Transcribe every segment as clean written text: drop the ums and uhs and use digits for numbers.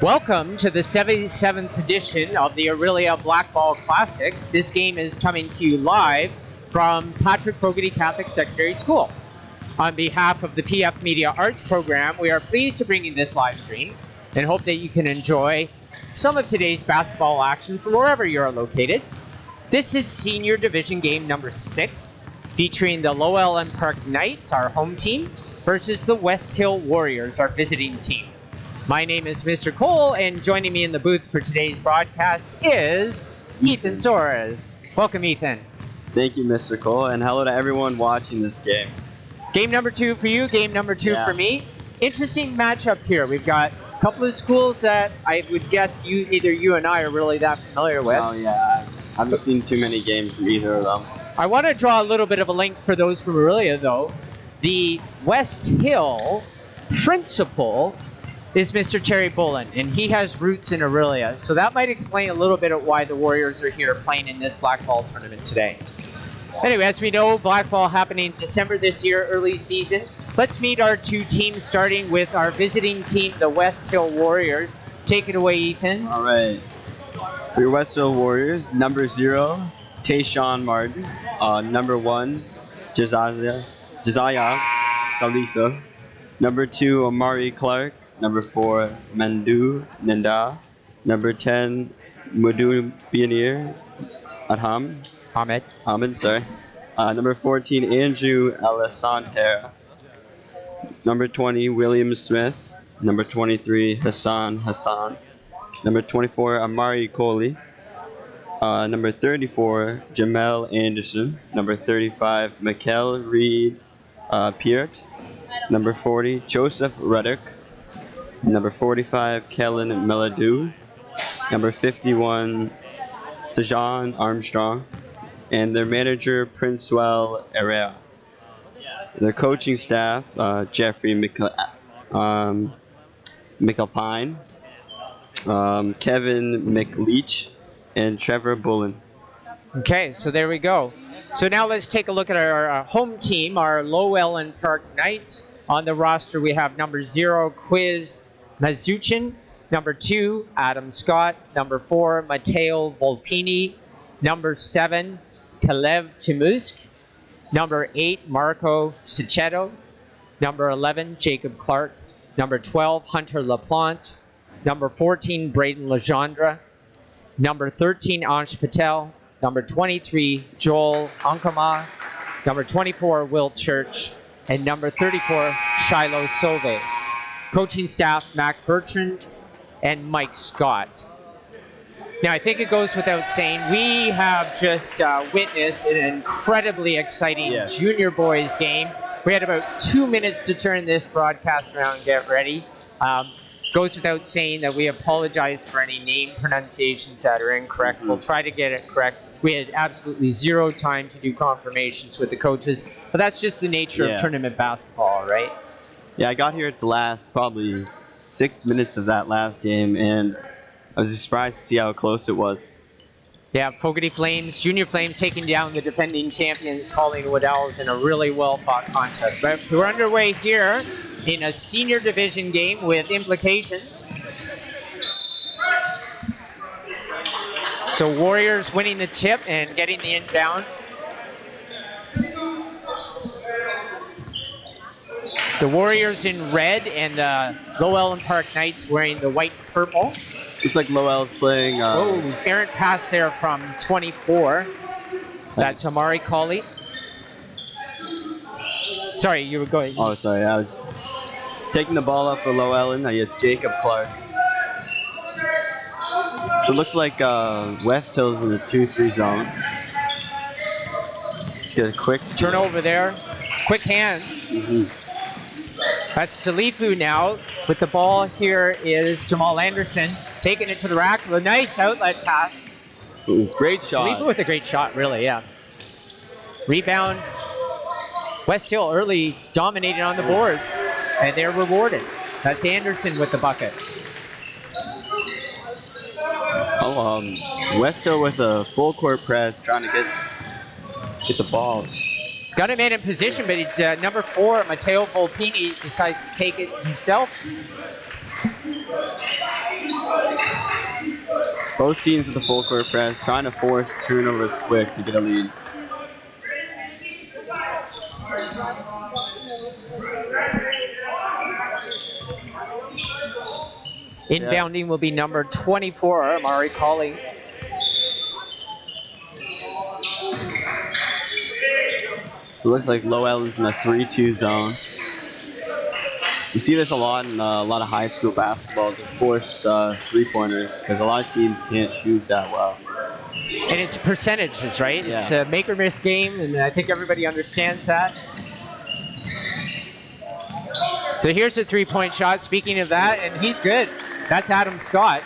Welcome to the 77th edition of the Aurelia Blackball Classic. This game is coming to you live from Patrick Fogarty Catholic Secondary School. On behalf of the PF Media Arts program, we are pleased to bring you this live stream and hope that you can enjoy some of today's basketball action from wherever you are located. This is Senior Division game number 6, featuring the Lowell and Park Knights, our home team, versus the West Hill Warriors, our visiting team. My name is Mr. Cole, and joining me in the booth for today's broadcast is Ethan Soares. Welcome, Ethan. Thank you, Mr. Cole, and hello to everyone watching this game. Game number 2 for you, game number 2 for me. Interesting matchup here. We've got a couple of schools that I would guess neither you and I are really that familiar with. Oh, yeah. I haven't seen too many games from either of them. I want to draw a little bit of a link for those from Aurelia, though. The West Hill principal is Mr. Terry Bullen, and he has roots in Aurelia. So that might explain a little bit of why the Warriors are here playing in this Blackball tournament today. Anyway, as we know, Blackball happening December this year, early season. Let's meet our two teams, starting with our visiting team, the West Hill Warriors. Take it away, Ethan. All right. For your West Hill Warriors, number 0, Tayshawn Martin. Number 1, Josiah Salifa. Number 2, Amari Clark. Number 4, Mandu Nanda. Number 10, Mudu Pioneer Ahmed, sorry. Number 14, Andrew Alessantera. Number 20, William Smith. Number 23, Hassan. Number 24, Amari Coley. Number 34, Jamel Anderson. Number 35, Mikel Reed Peart. Number 40, Joseph Ruddock. Number 45, Kellen Meladu. Number 51, Sajan Armstrong. And their manager, Princewell Herrera. Their coaching staff, Jeffrey McAlpine, Kevin McLeach, and Trevor Bullen. Okay, so there we go. So now let's take a look at our home team, our Lowell and Park Knights. On the roster, we have number 0, Quiz Mazuchin. Number 2, Adam Scott. Number 4, Matteo Volpini. Number 7, Kalev Timusk. Number 8, Marco Sichetto. Number 11, Jacob Clark. Number 12, Hunter LaPlante. Number 14, Braden Legendre. Number 13, Ansh Patel. Number 23, Joel Ankama. Number 24, Will Church. And number 34, Shiloh Sove. Coaching staff, Mac Bertrand and Mike Scott. Now, I think it goes without saying, we have just witnessed an incredibly exciting junior boys game. We had about 2 minutes to turn this broadcast around and get ready. Goes without saying that we apologize for any name pronunciations that are incorrect. We'll try to get it correct. We had absolutely 0 time to do confirmations with the coaches, but that's just the nature of tournament basketball, right? Yeah, I got here at the last probably 6 minutes of that last game, and I was surprised to see how close it was. Yeah, Fogarty Flames, Junior Flames taking down the defending champions, Collingwood Owls, in a really well-fought contest. But we're underway here in a senior division game with implications. So Warriors winning the tip and getting the inbound. The Warriors in red and the Lowell and Park Knights wearing the white and purple. Looks like Lowell's playing. Errant pass there from 24. That's Amari Colley. Sorry, you were going. Oh, sorry. I was taking the ball up for Lowell, and I get Jacob Clark. So it looks like West Hill's in the 2-3 zone. Just get a quick turnover there. Quick hands. That's Salifu now. With the ball here is Jamal Anderson. Taking it to the rack. A nice outlet pass. Ooh, great shot. Salifu with a great shot, really, yeah. Rebound. West Hill early dominated on the boards, and they're rewarded. That's Anderson with the bucket. West Hill with a full court press, trying to get the ball. Got him in position, but number 4, Matteo Volpini, decides to take it himself. Both teams with the full court press, trying to force turnovers quick to get a lead. Inbounding will be number 24, Amari Colley. So it looks like Lowell is in a 3-2 zone. You see this a lot in a lot of high school basketball, to force three-pointers, because a lot of teams can't shoot that well. And it's percentages, right? Yeah. It's a make or miss game, and I think everybody understands that. So here's a three-point shot. Speaking of that, and he's good. That's Adam Scott.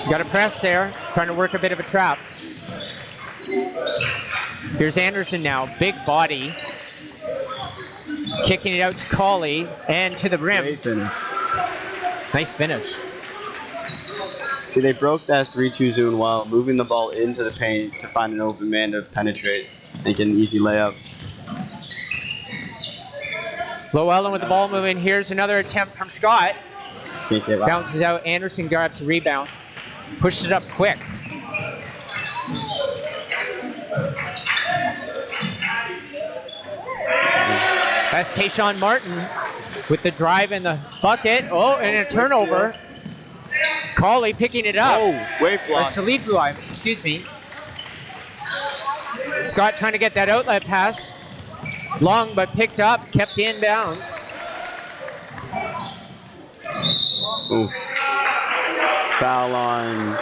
Got a press there, trying to work a bit of a trap. Here's Anderson now, big body. Kicking it out to Colley and to the rim. Great finish. Nice finish. See, they broke that 3-2 zone while moving the ball into the paint to find an open man to penetrate and get an easy layup. Llewellyn with the ball moving. Here's another attempt from Scott. Can't get out. Bounces out. Anderson grabs the rebound. Pushed it up quick. That's Tayshawn Martin with the drive and the bucket. Oh, and a turnover. Colley picking it up. Oh, wave block. Salifu, excuse me. Scott trying to get that outlet pass. Long but picked up, kept in bounds. Ooh. Foul on.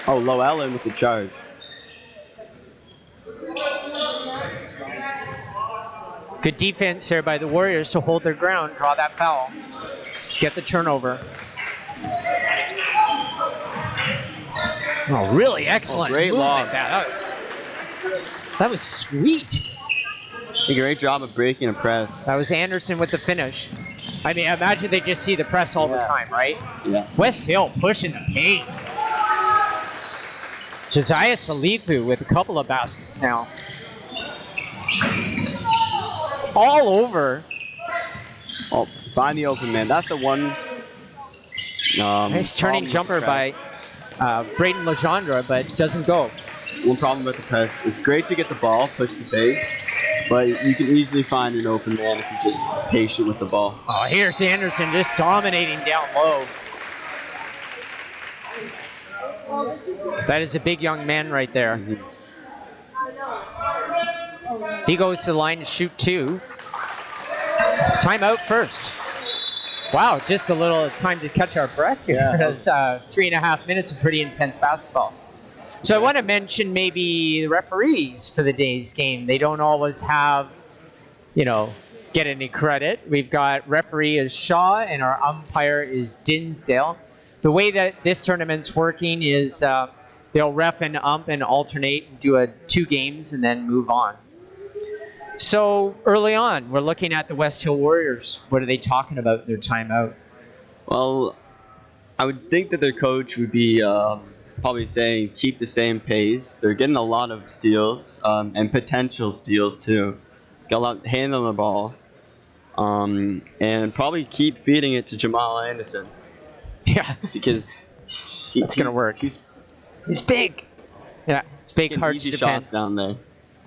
Oh, Llewellyn with the charge. Good defense there by the Warriors to hold their ground, draw that foul, get the turnover. Oh, really excellent great movement. lob. That was sweet. A great job of breaking a press. That was Anderson with the finish. I mean, imagine they just see the press all the time, right? Yeah. West Hill pushing the pace. Josiah Salifu with a couple of baskets now. It's all over. Oh, find the open man. That's the one. Nice turning jumper by Braden Legendre, but doesn't go. One problem with the press. It's great to get the ball, push the base, but you can easily find an open man if you're just patient with the ball. Oh, here's Anderson just dominating down low. That is a big young man right there. Mm-hmm. He goes to the line to shoot two. Timeout first. Wow, just a little time to catch our breath here. Yeah. It's 3.5 minutes of pretty intense basketball. So I want to mention maybe the referees for the day's game. They don't always have, get any credit. We've got referee is Shaw and our umpire is Dinsdale. The way that this tournament's working is they'll ref and ump and alternate and do 2 games and then move on. So early on, we're looking at the West Hill Warriors. What are they talking about in their timeout? Well, I would think that their coach would be probably saying keep the same pace. They're getting a lot of steals and potential steals too. Got a lot handling the ball, and probably keep feeding it to Jamal Anderson. Yeah, because it's gonna work. He's big. Yeah, it's big, hard to defend. Shots down there.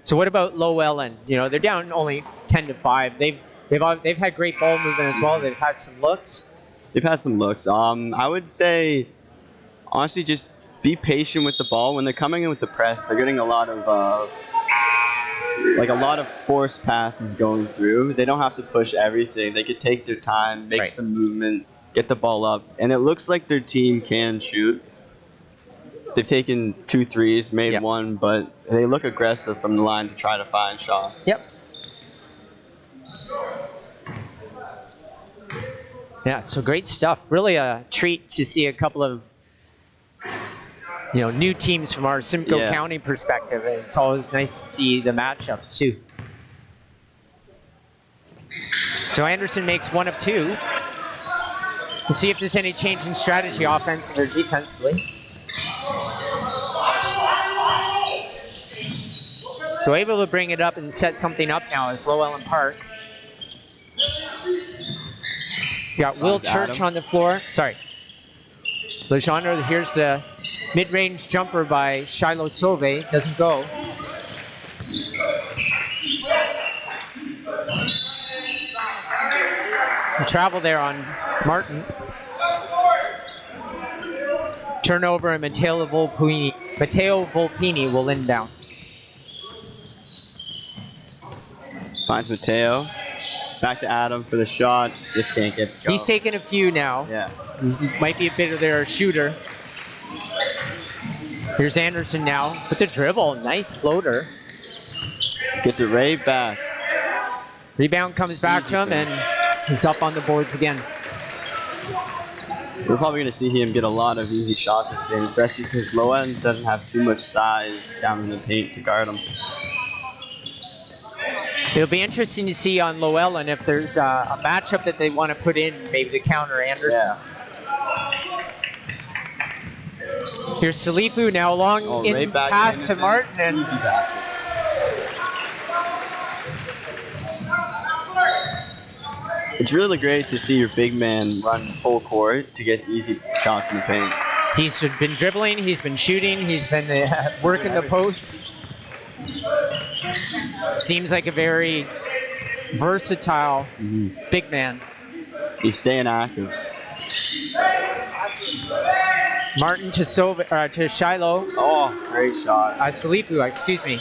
So what about Llewellyn? They're down only 10-5. They've had great ball movement as well. They've had some looks. They've had some looks. I would say, honestly, just be patient with the ball. When they're coming in with the press, they're getting a lot of forced passes going through. They don't have to push everything. They could take their time, make some movement, get the ball up, and it looks like their team can shoot. They've taken 2 threes, made one, but they look aggressive from the line to try to find shots. Yep. Yeah, so great stuff. Really a treat to see a couple of new teams from our Simcoe County perspective. It's always nice to see the matchups too. So Anderson makes 1 of 2. We'll see if there's any change in strategy offensively or defensively. So able to bring it up and set something up now is Llewellyn Park. You got Will Church Adam. on the floor. Sorry. Legendre, here's the mid-range jumper by Shiloh Sauve. Doesn't go. Travel there on Martin. Turnover, and Matteo Volpini will inbound. Finds Matteo. Back to Adam for the shot. Just can't get it going. He's taking a few now. Yeah. He might be a bit of their shooter. Here's Anderson now with the dribble. Nice floater. Gets it right back. Rebound comes back to him, and he's up on the boards again. We're probably going to see him get a lot of easy shots this game, especially because Lowen doesn't have too much size down in the paint to guard him. It'll be interesting to see on Llewellyn if there's a matchup that they want to put in, maybe to counter Anderson. Yeah. Here's Salifu now long in right back pass to Anderson. Martin, and Easy basket. It's really great to see your big man run full court to get easy shots in the paint. he's been dribbling, he's been shooting, he's been working the post. Seems like a very versatile big man. He's staying active. Martin to Shiloh. Oh, great shot. Salifu, excuse me.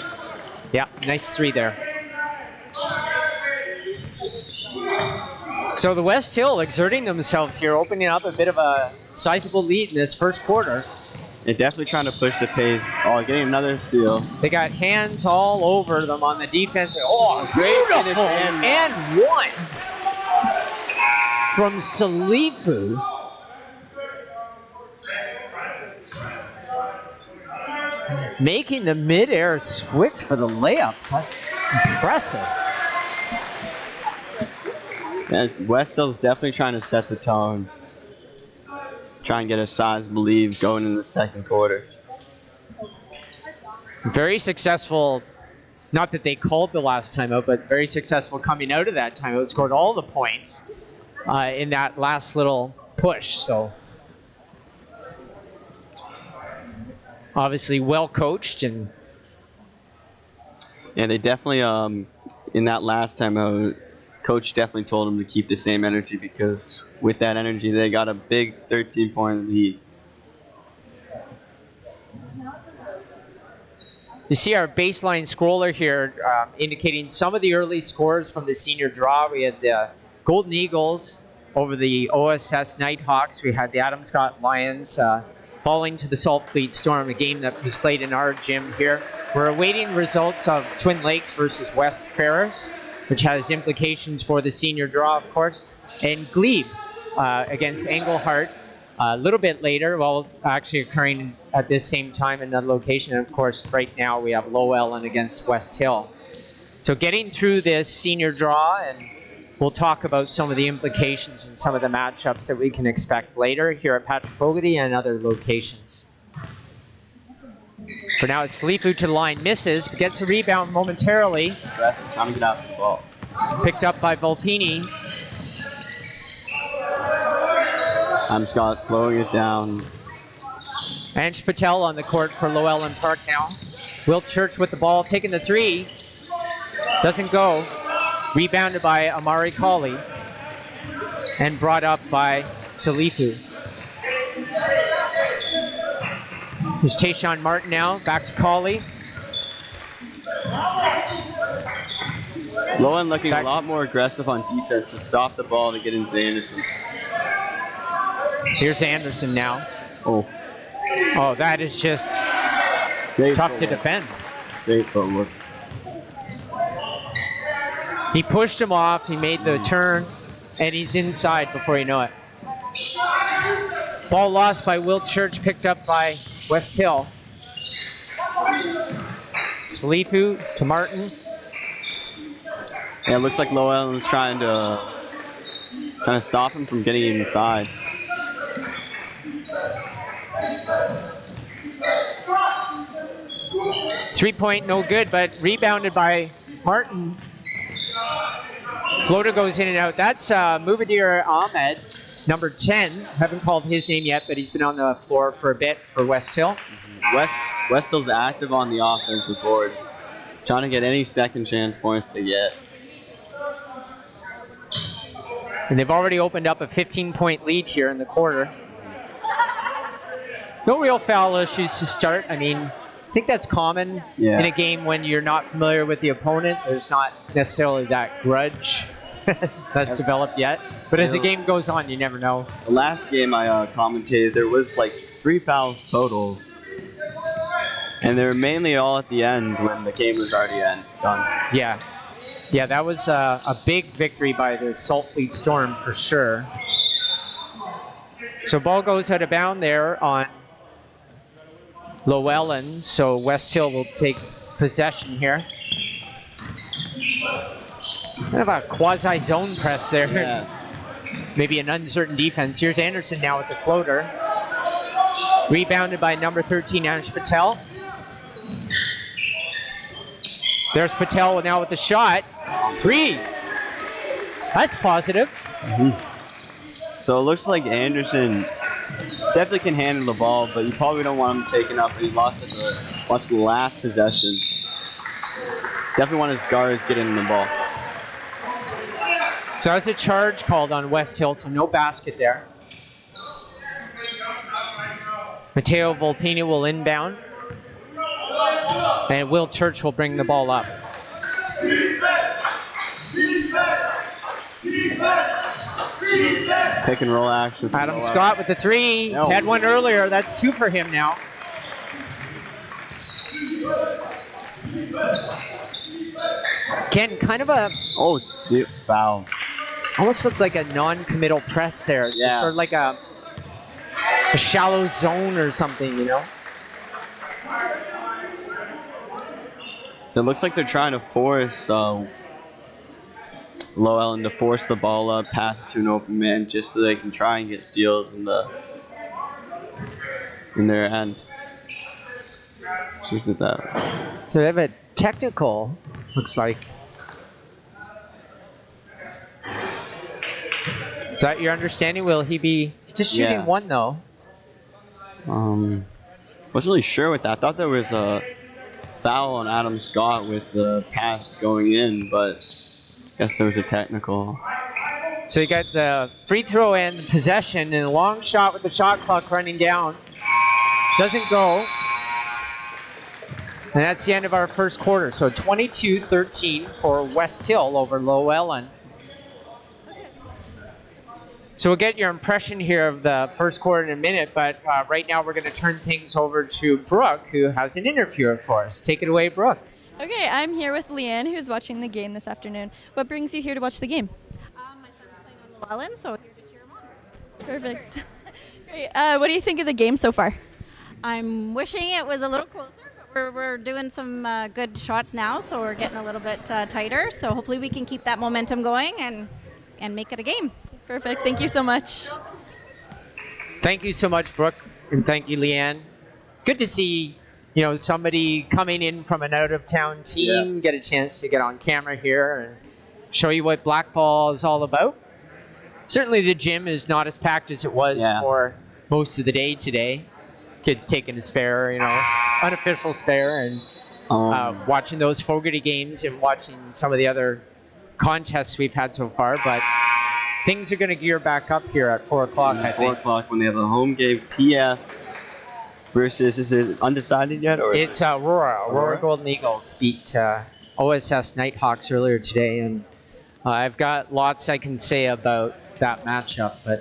Yeah, nice three there. So the West Hill exerting themselves here, opening up a bit of a sizable lead in this first quarter. They're definitely trying to push the pace. Oh, getting another steal. They got hands all over them on the defense. Oh, beautiful! And one from Salifu. Making the mid-air switch for the layup. That's impressive. Yeah, West Hill's definitely trying to set the tone. Try and get a sizable lead going in the second quarter. Very successful, not that they called the last time out, but very successful coming out of that time out. Scored all the points in that last little push. So obviously well coached, and Yeah, they definitely, in that last time out, coach definitely told them to keep the same energy because with that energy, they got a big 13-point lead. you see our baseline scroller here indicating some of the early scores from the senior draw. We had the Golden Eagles over the OSS Nighthawks. We had the Adam Scott Lions falling to the Salt Fleet Storm, a game that was played in our gym here. We're awaiting results of Twin Lakes versus West Ferris, which has implications for the senior draw, of course. And Glebe against Englehart a little bit later, well, actually occurring at this same time in another location. And of course, right now we have Llewellyn against West Hill. So getting through this senior draw, and we'll talk about some of the implications and some of the matchups that we can expect later here at Patrick Fogarty and other locations. For now, it's Salifu to the line, misses, but gets a rebound momentarily. Time to get out the ball. Picked up by Volpini. Adam Scott slowing it down. Ansh Patel on the court for Llewellyn Park now. Will Church with the ball, taking the three. Doesn't go. Rebounded by Amari Colley. And brought up by Salifu. Here's Tayshawn Martin now, back to Colley. Lowen looking a lot more aggressive on defense to stop the ball to get into Anderson. Here's Anderson now. Oh, that is just great tough to footwork. defend. Great footwork. He pushed him off, he made the turn, and he's inside before you know it. Ball lost by Will Church, picked up by West Hill. Salifu to Martin. Yeah, it looks like Llewellyn's trying to stop him from getting inside. Three-point, no good, but rebounded by Martin. Floater goes in and out. That's Mubadir Ahmed, number 10. Haven't called his name yet, but he's been on the floor for a bit for West Hill. West Hill's active on the offensive boards, trying to get any second chance points they get. And they've already opened up a 15-point lead here in the quarter. No real foul issues to start. I mean, I think that's common in a game when you're not familiar with the opponent. There's not necessarily that grudge that's developed yet. But as the game goes on, you never know. The last game I commentated, there was like 3 fouls total. And they were mainly all at the end when the game was already done. Yeah. Yeah, that was a big victory by the Salt Fleet Storm for sure. So ball goes out of bound there on Llewellyn. So West Hill will take possession here. Kind of a quasi-zone press there. Yeah. Maybe an uncertain defense. Here's Anderson now with the floater. Rebounded by number 13, Anish Patel. There's Patel now with the shot. 3. That's positive. So it looks like Anderson definitely can handle the ball, but you probably don't want him taken up. He lost it the last possession. Definitely want his guards getting the ball. So that's a charge called on West Hill, so no basket there. Matteo Volpini will inbound. And Will Church will bring the ball up. Pick and roll action. Adam Scott with the 3. No. Had one earlier. That's 2 for him now. Ken, kind of a... Oh, foul. Almost looked like a non-committal press there. It's Yeah. sort of like a shallow zone or something, you know? So it looks like they're trying to force Llewellyn to force the ball up, pass it to an open man, just so they can try and get steals in their end. Just at that. So they have a technical, looks like. Is that your understanding? Will he be... He's just shooting 1, though. Wasn't really sure with that. I thought there was a foul on Adam Scott with the pass going in, but I guess there was a technical. So you got the free throw and the possession, and a long shot with the shot clock running down. Doesn't go. And that's the end of our first quarter. So 22-13 for West Hill over Llewellyn. So we'll get your impression here of the first quarter in a minute, but right now we're going to turn things over to Brooke, who has an interviewer for us. Take it away, Brooke. Okay, I'm here with Leanne, who's watching the game this afternoon. What brings you here to watch the game? My son's playing on Llewellyn, so here to cheer him on. Perfect. Great. What do you think of the game so far? I'm wishing it was a little closer, but we're doing some good shots now, so we're getting a little bit tighter. So hopefully we can keep that momentum going and make it a game. Perfect. Thank you so much. Thank you so much, Brooke, and thank you, Leanne. Good to see, somebody coming in from an out-of-town team, get a chance to get on camera here and show you what Blackball is all about. Certainly the gym is not as packed as it was for most of the day today. Kids taking a spare, unofficial spare, and watching those Fogarty games and watching some of the other contests we've had so far, but things are going to gear back up here at 4 o'clock, I think. 4 o'clock when they have the home game, PF versus, is it undecided yet? Or it's Aurora Golden Eagles beat OSS Nighthawks earlier today, and I've got lots I can say about that matchup, but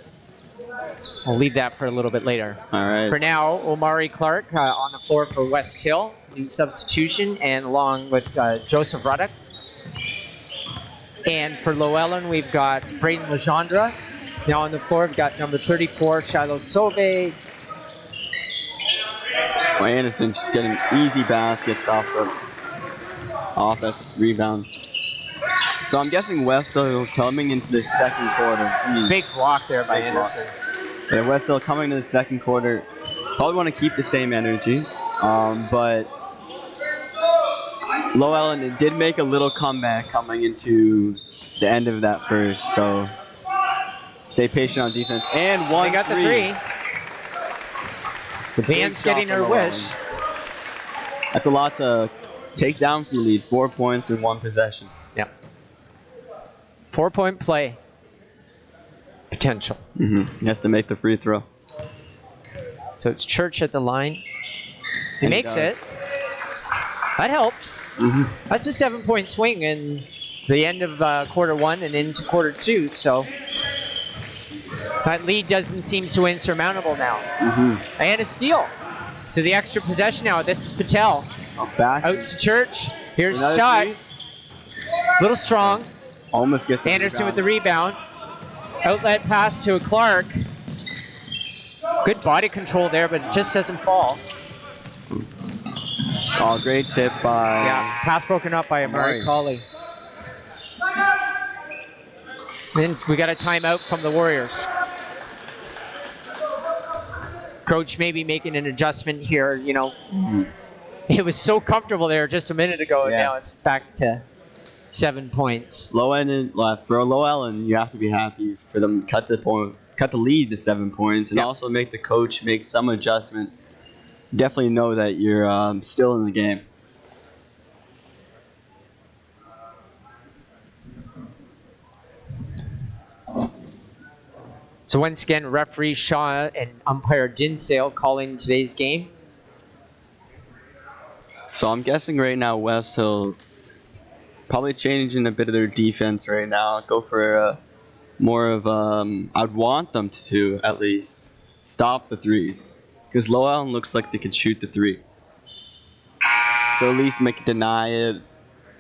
I'll leave that for a little bit later. All right. For now, Omari Clark on the floor for West Hill, new substitution, and along with Joseph Ruddock. And for Llewellyn, we've got Braden Legendre. Now on the floor, we've got number 34, Shiloh Sauve. Anderson just getting easy baskets off the offensive rebounds. So I'm guessing West Hill coming into the second quarter. Jeez. Big block there by Anderson. Yeah, West Hill coming into the second quarter. Probably want to keep the same energy, but Low Ellen did make a little comeback coming into the end of that first, so stay patient on defense. And one They got the three. Leanne's getting her wish. That's a lot to take down from the lead. 4 points in one possession. Yep. 4-point play. Potential. He has to make the free throw. So it's Church at the line. He makes it. That helps. That's a 7-point swing in the end of quarter one and into quarter two. So that lead doesn't seem so insurmountable now. And a steal. So the extra possession now. This is Patel. Back. Out to Church. Here's the Another shot. three. Little strong. Almost gets the Anderson rebound. with the rebound. Outlet pass to Clark. Good body control there, but it just doesn't fall. Oh, great tip by... Yeah, pass broken up by Amari Colley. Then we got a timeout from the Warriors. Coach maybe making an adjustment here, you know. It was so comfortable there just a minute ago, and now it's back to 7 points. Low end left. For a Low Ellen, you have to be happy for them to cut the lead to 7 points, and also make the coach make some adjustment. Definitely know that you're still in the game. So once again, referee Shaw and umpire Dinsdale calling today's game. So I'm guessing right now West Hill probably changing a bit of their defense right now. Go for more of I'd want them to at least stop the threes, because Low Ellen looks like they could shoot the three. So at least make it deny it,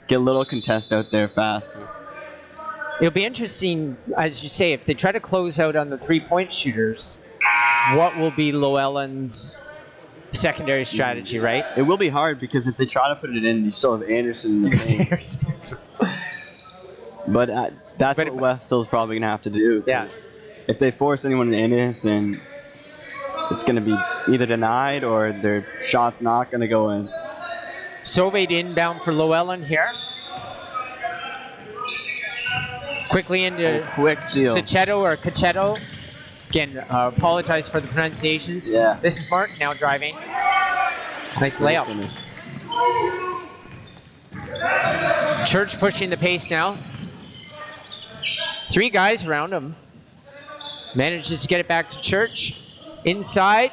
get a little contest out there faster. It'll be interesting, as you say, if they try to close out on the 3-point shooters, what will be Llewellyn's secondary strategy, right? It will be hard, because if they try to put it in, you still have Anderson in the paint. But that's what West Hill's probably going to have to do. Yeah. If they force anyone in it, then it's going to be either denied or their shot's not going to go in. Sovade inbound for Llewellyn here. Quickly into quick steal. Cachetto or Cachetto. Again, apologize for the pronunciations. Yeah. This is Mark now driving. Nice layup. Church pushing the pace now. 3 guys around him. Manages to get it back to Church. Inside.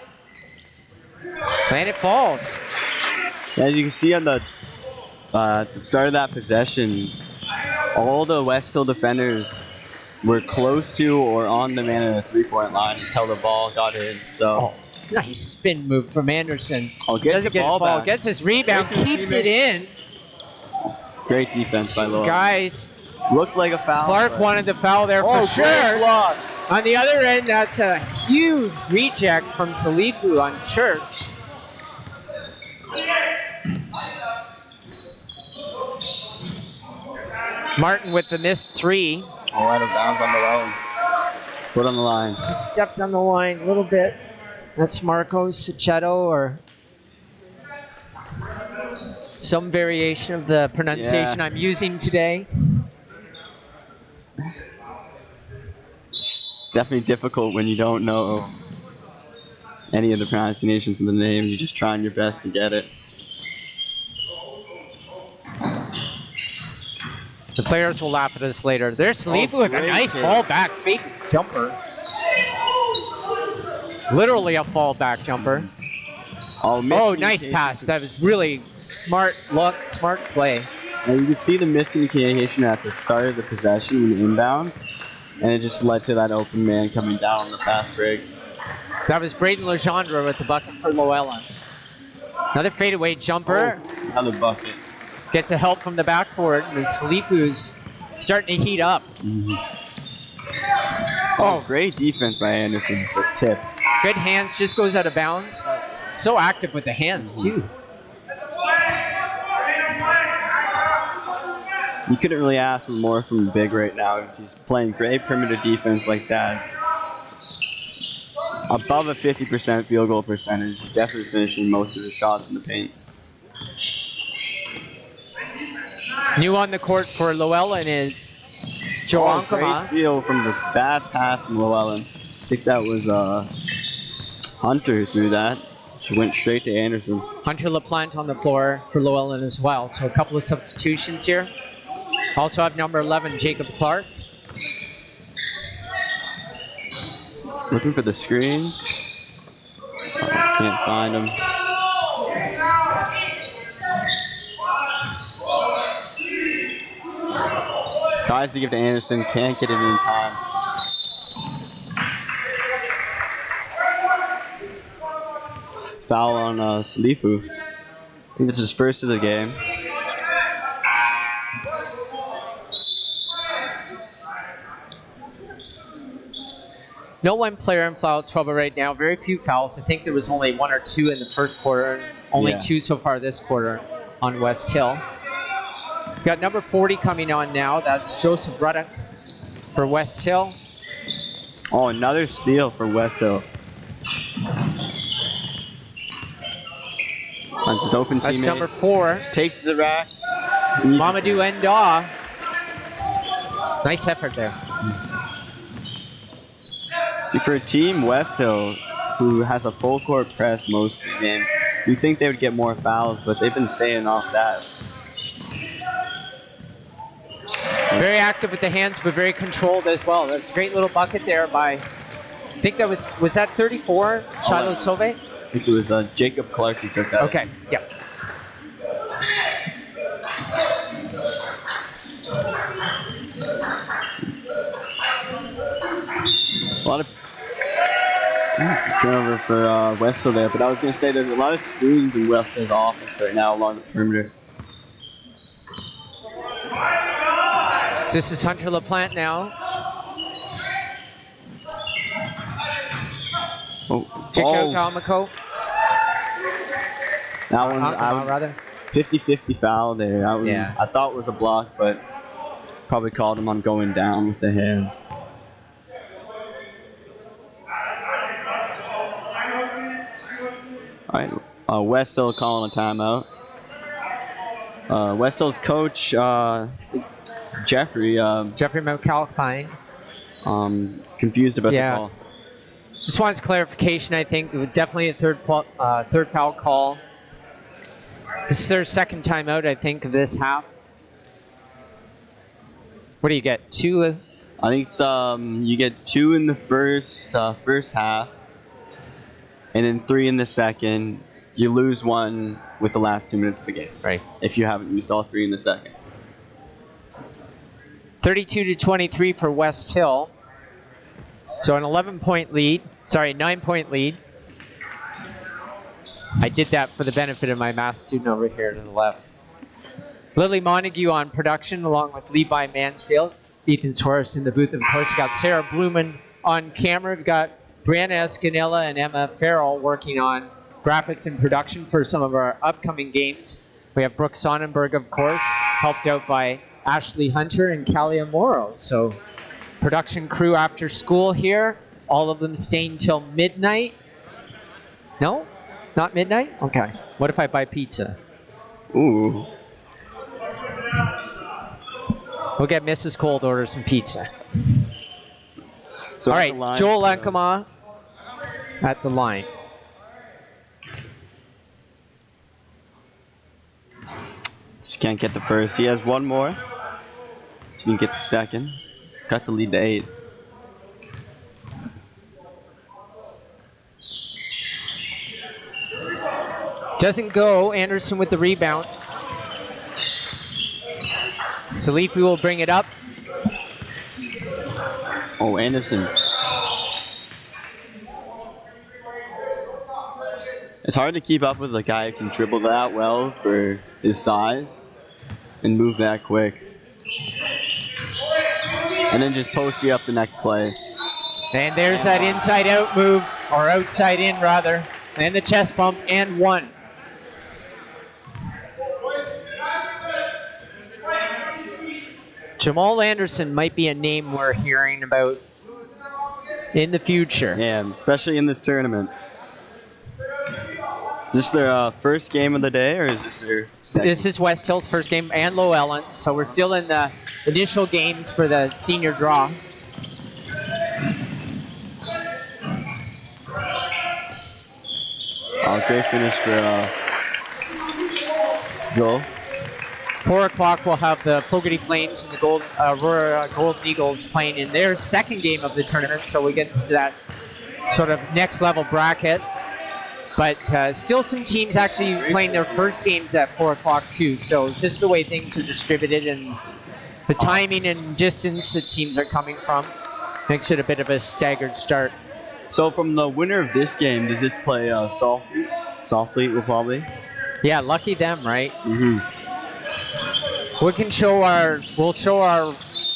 And it falls. As you can see on the start of that possession, all the West Hill defenders were close to or on the man at the 3-point line until the ball got in. So nice spin move from Anderson. Doesn't get the ball back. Gets his rebound, keeps it in. Great defense by Low. Guys, looked like a foul. Clark wanted the foul there for sure. Block. On the other end, that's a huge reject from Salifu on Church. Martin with the missed 3. Oh, out of bounds on the line. Put on the line. Just stepped on the line a little bit. That's Marco Cachetto, or some variation of the pronunciation I'm using today. Definitely difficult when you don't know any of the pronunciations of the name. You're just trying your best to get it. The players will laugh at us later. There's Salifu with a nice fallback fake jumper. Literally a fallback jumper. Oh, nice pass. That was really smart look, smart play. And you can see the miscommunication at the start of the possession in the inbound, and it just led to that open man coming down on the fast break. That was Braden Legendre with the bucket for Llewellyn. Another fadeaway jumper. Oh, another bucket. Gets a help from the backboard, and Salifu's starting to heat up. Oh, great defense by Anderson for tip. Good hands, just goes out of bounds. So active with the hands, too. You couldn't really ask for more from Big right now. If he's playing great perimeter defense like that. Above a 50% field goal percentage. He's definitely finishing most of his shots in the paint. New on the court for Llewellyn is Joe Ankama. Great steal from the bad pass from Llewellyn. I think that was Hunter who threw that. She went straight to Anderson. Hunter LaPlante on the floor for Llewellyn as well. So a couple of substitutions here. Also have number 11, Jacob Clark. Looking for the screen. Can't find him. Tries to give to Anderson, can't get it in time. Foul on Salifu. I think it's his first of the game. No one player in foul trouble right now. Very few fouls. I think there was only 1 or 2 in the first quarter. Only 2 so far this quarter on West Hill. We've got number 40 coming on now. That's Joseph Ruddock for West Hill. Oh, another steal for West Hill. That's an open That's teammate. number 4. Takes the rack. Mamadou Endaw. Nice effort there. For a team, West Hill, who has a full court press most of the game, you'd think they would get more fouls, but they've been staying off that. Very active with the hands, but very controlled as well. That's a great little bucket there by, I think that was that 34, Shiloh Sauve? I think it was Jacob Clark who took that. Okay, yeah. A lot of turnover for West Hill there, but I was going to say there's a lot of screens in West Hill's offense right now along the perimeter. So this is Hunter LaPlante now. Kick out to Amako. That one, rather. 50-50 foul there. That was, I thought it was a block, but probably called him on going down with the hand. All right, West Hill calling a timeout. West Hill's coach, Jeffrey McAlpine. Confused about the call. Just wants clarification, I think. It was definitely a third foul call. This is their second timeout, I think, of this half. What do you get? 2? I think it's you get 2 in the first half, and then 3 in the second. You lose 1 with the last 2 minutes of the game. Right. If you haven't used all 3 in the second. 32-23 for West Hill. So an 9-point lead. I did that for the benefit of my math student over here to the left. Lily Montague on production along with Levi Mansfield. Ethan Suarez in the booth. Of course, we got Sarah Blumen on camera. We've got Brianna Escanilla and Emma Farrell working on graphics and production for some of our upcoming games. We have Brooke Sonnenberg, of course, helped out by Ashley Hunter and Kalia Morrow. So production crew after school here. All of them staying till midnight. No? Not midnight? Okay. What if I buy pizza? Ooh. We'll get Mrs. Cold order some pizza. So all right, Joel Ankama at the line. Just can't get the first. He has 1 more. So we can get the second. Got the lead to 8. Doesn't go. Anderson with the rebound. Salifu will bring it up. Oh, Anderson. It's hard to keep up with a guy who can dribble that well for his size and move that quick. And then just post you up the next play. And there's that inside out move, or outside in rather. And the chest bump, and 1. Jamal Anderson might be a name we're hearing about in the future. Yeah, especially in this tournament. Is this their first game of the day, or is this their second? This is West Hill's first game and Low Ellen, so we're still in the initial games for the senior draw. Great finish for Joel. 4 o'clock, we'll have the Fogarty Flames and the Aurora Golden Eagles playing in their second game of the tournament, so we get to that sort of next level bracket. But still some teams actually playing their first games at 4 o'clock too, so just the way things are distributed and the timing and distance that teams are coming from makes it a bit of a staggered start. So from the winner of this game, does this play Saltfleet? Saltfleet will probably. Yeah, lucky them, right? Mm-hmm. We'll show our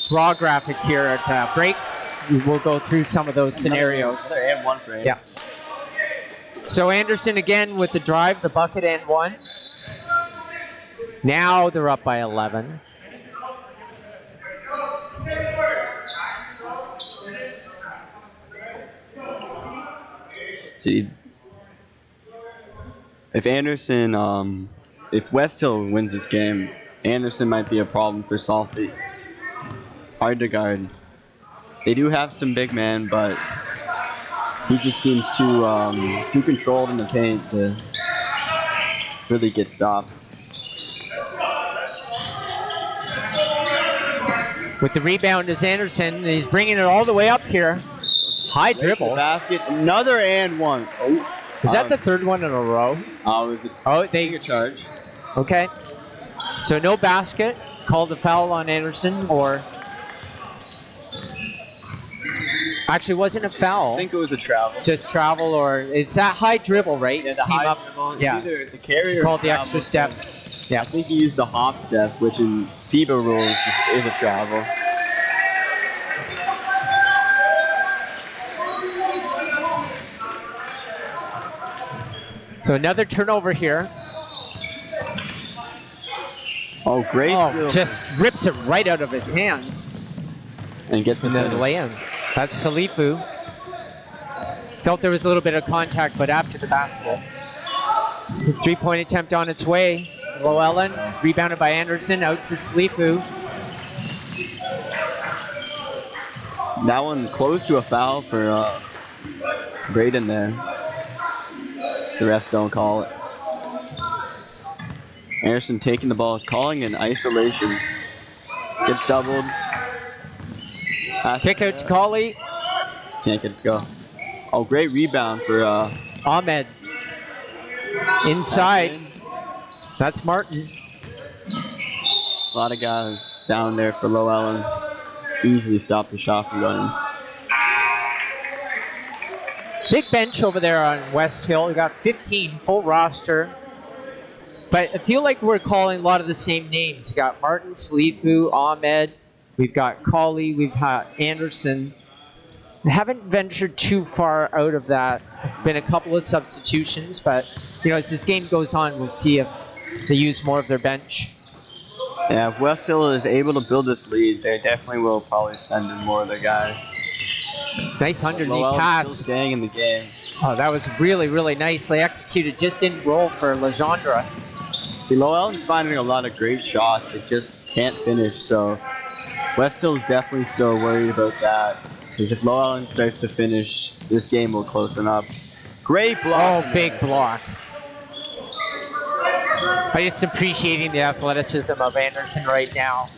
draw graphic here at break. We'll go through some of those scenarios. Another and one for Anderson. Yeah. So Anderson again with the drive, the bucket and one. Now they're up by 11. See, if Anderson, if West Hill wins this game, Anderson might be a problem for Saltfleet. Hard to guard. They do have some big men, but he just seems too controlled in the paint to really get stopped. With the rebound is Anderson. He's bringing it all the way up here. High dribble. Basket, another and one. Oh, is that the third one in a row? Was it? Oh, they take a charge. Okay. So no basket. Called a foul on Anderson, or actually wasn't a foul. I think it was a travel. Just travel, or it's that high dribble, right? Yeah, the Came high up. dribble. Yeah. Either the carrier Called the travel, extra step. Yeah. I think he used the hop step, which in FIBA rules is a travel. So another turnover here. Oh, great! Oh, just rips it right out of his hands. And gets the And then lay-in. That's Salifu. Felt there was a little bit of contact, but after the basket. The three-point attempt on its way. Llewellyn, rebounded by Anderson, out to Salifu. That one close to a foul for Braden there. The refs don't call it. Anderson taking the ball, calling in isolation. Gets doubled. Kick out to Colley. Can't get it to go. Oh, great rebound for Ahmed. Inside. That's Martin. a lot of guys down there for Low Ellen. Easily stop the shot from going. Big bench over there on West Hill. We got 15 full roster. But I feel like we're calling a lot of the same names. We got Martin, Salifu, Ahmed. We've got Colley. We've got Anderson. We haven't ventured too far out of that. Been a couple of substitutions, but as this game goes on, we'll see if they use more of their bench. Yeah, if West Hill is able to build this lead, they definitely will probably send in more of their guys. Nice underneath Low Ellen's pass. still staying in the game. Oh, that was really, really nicely executed. Just didn't roll for Legendre. See, Low Ellen's finding a lot of great shots. They just can't finish, so West Hill is definitely still worried about that. Because if Low Ellen starts to finish, this game will close up. Great block. Oh, big block. I'm just appreciating the athleticism of Anderson right now.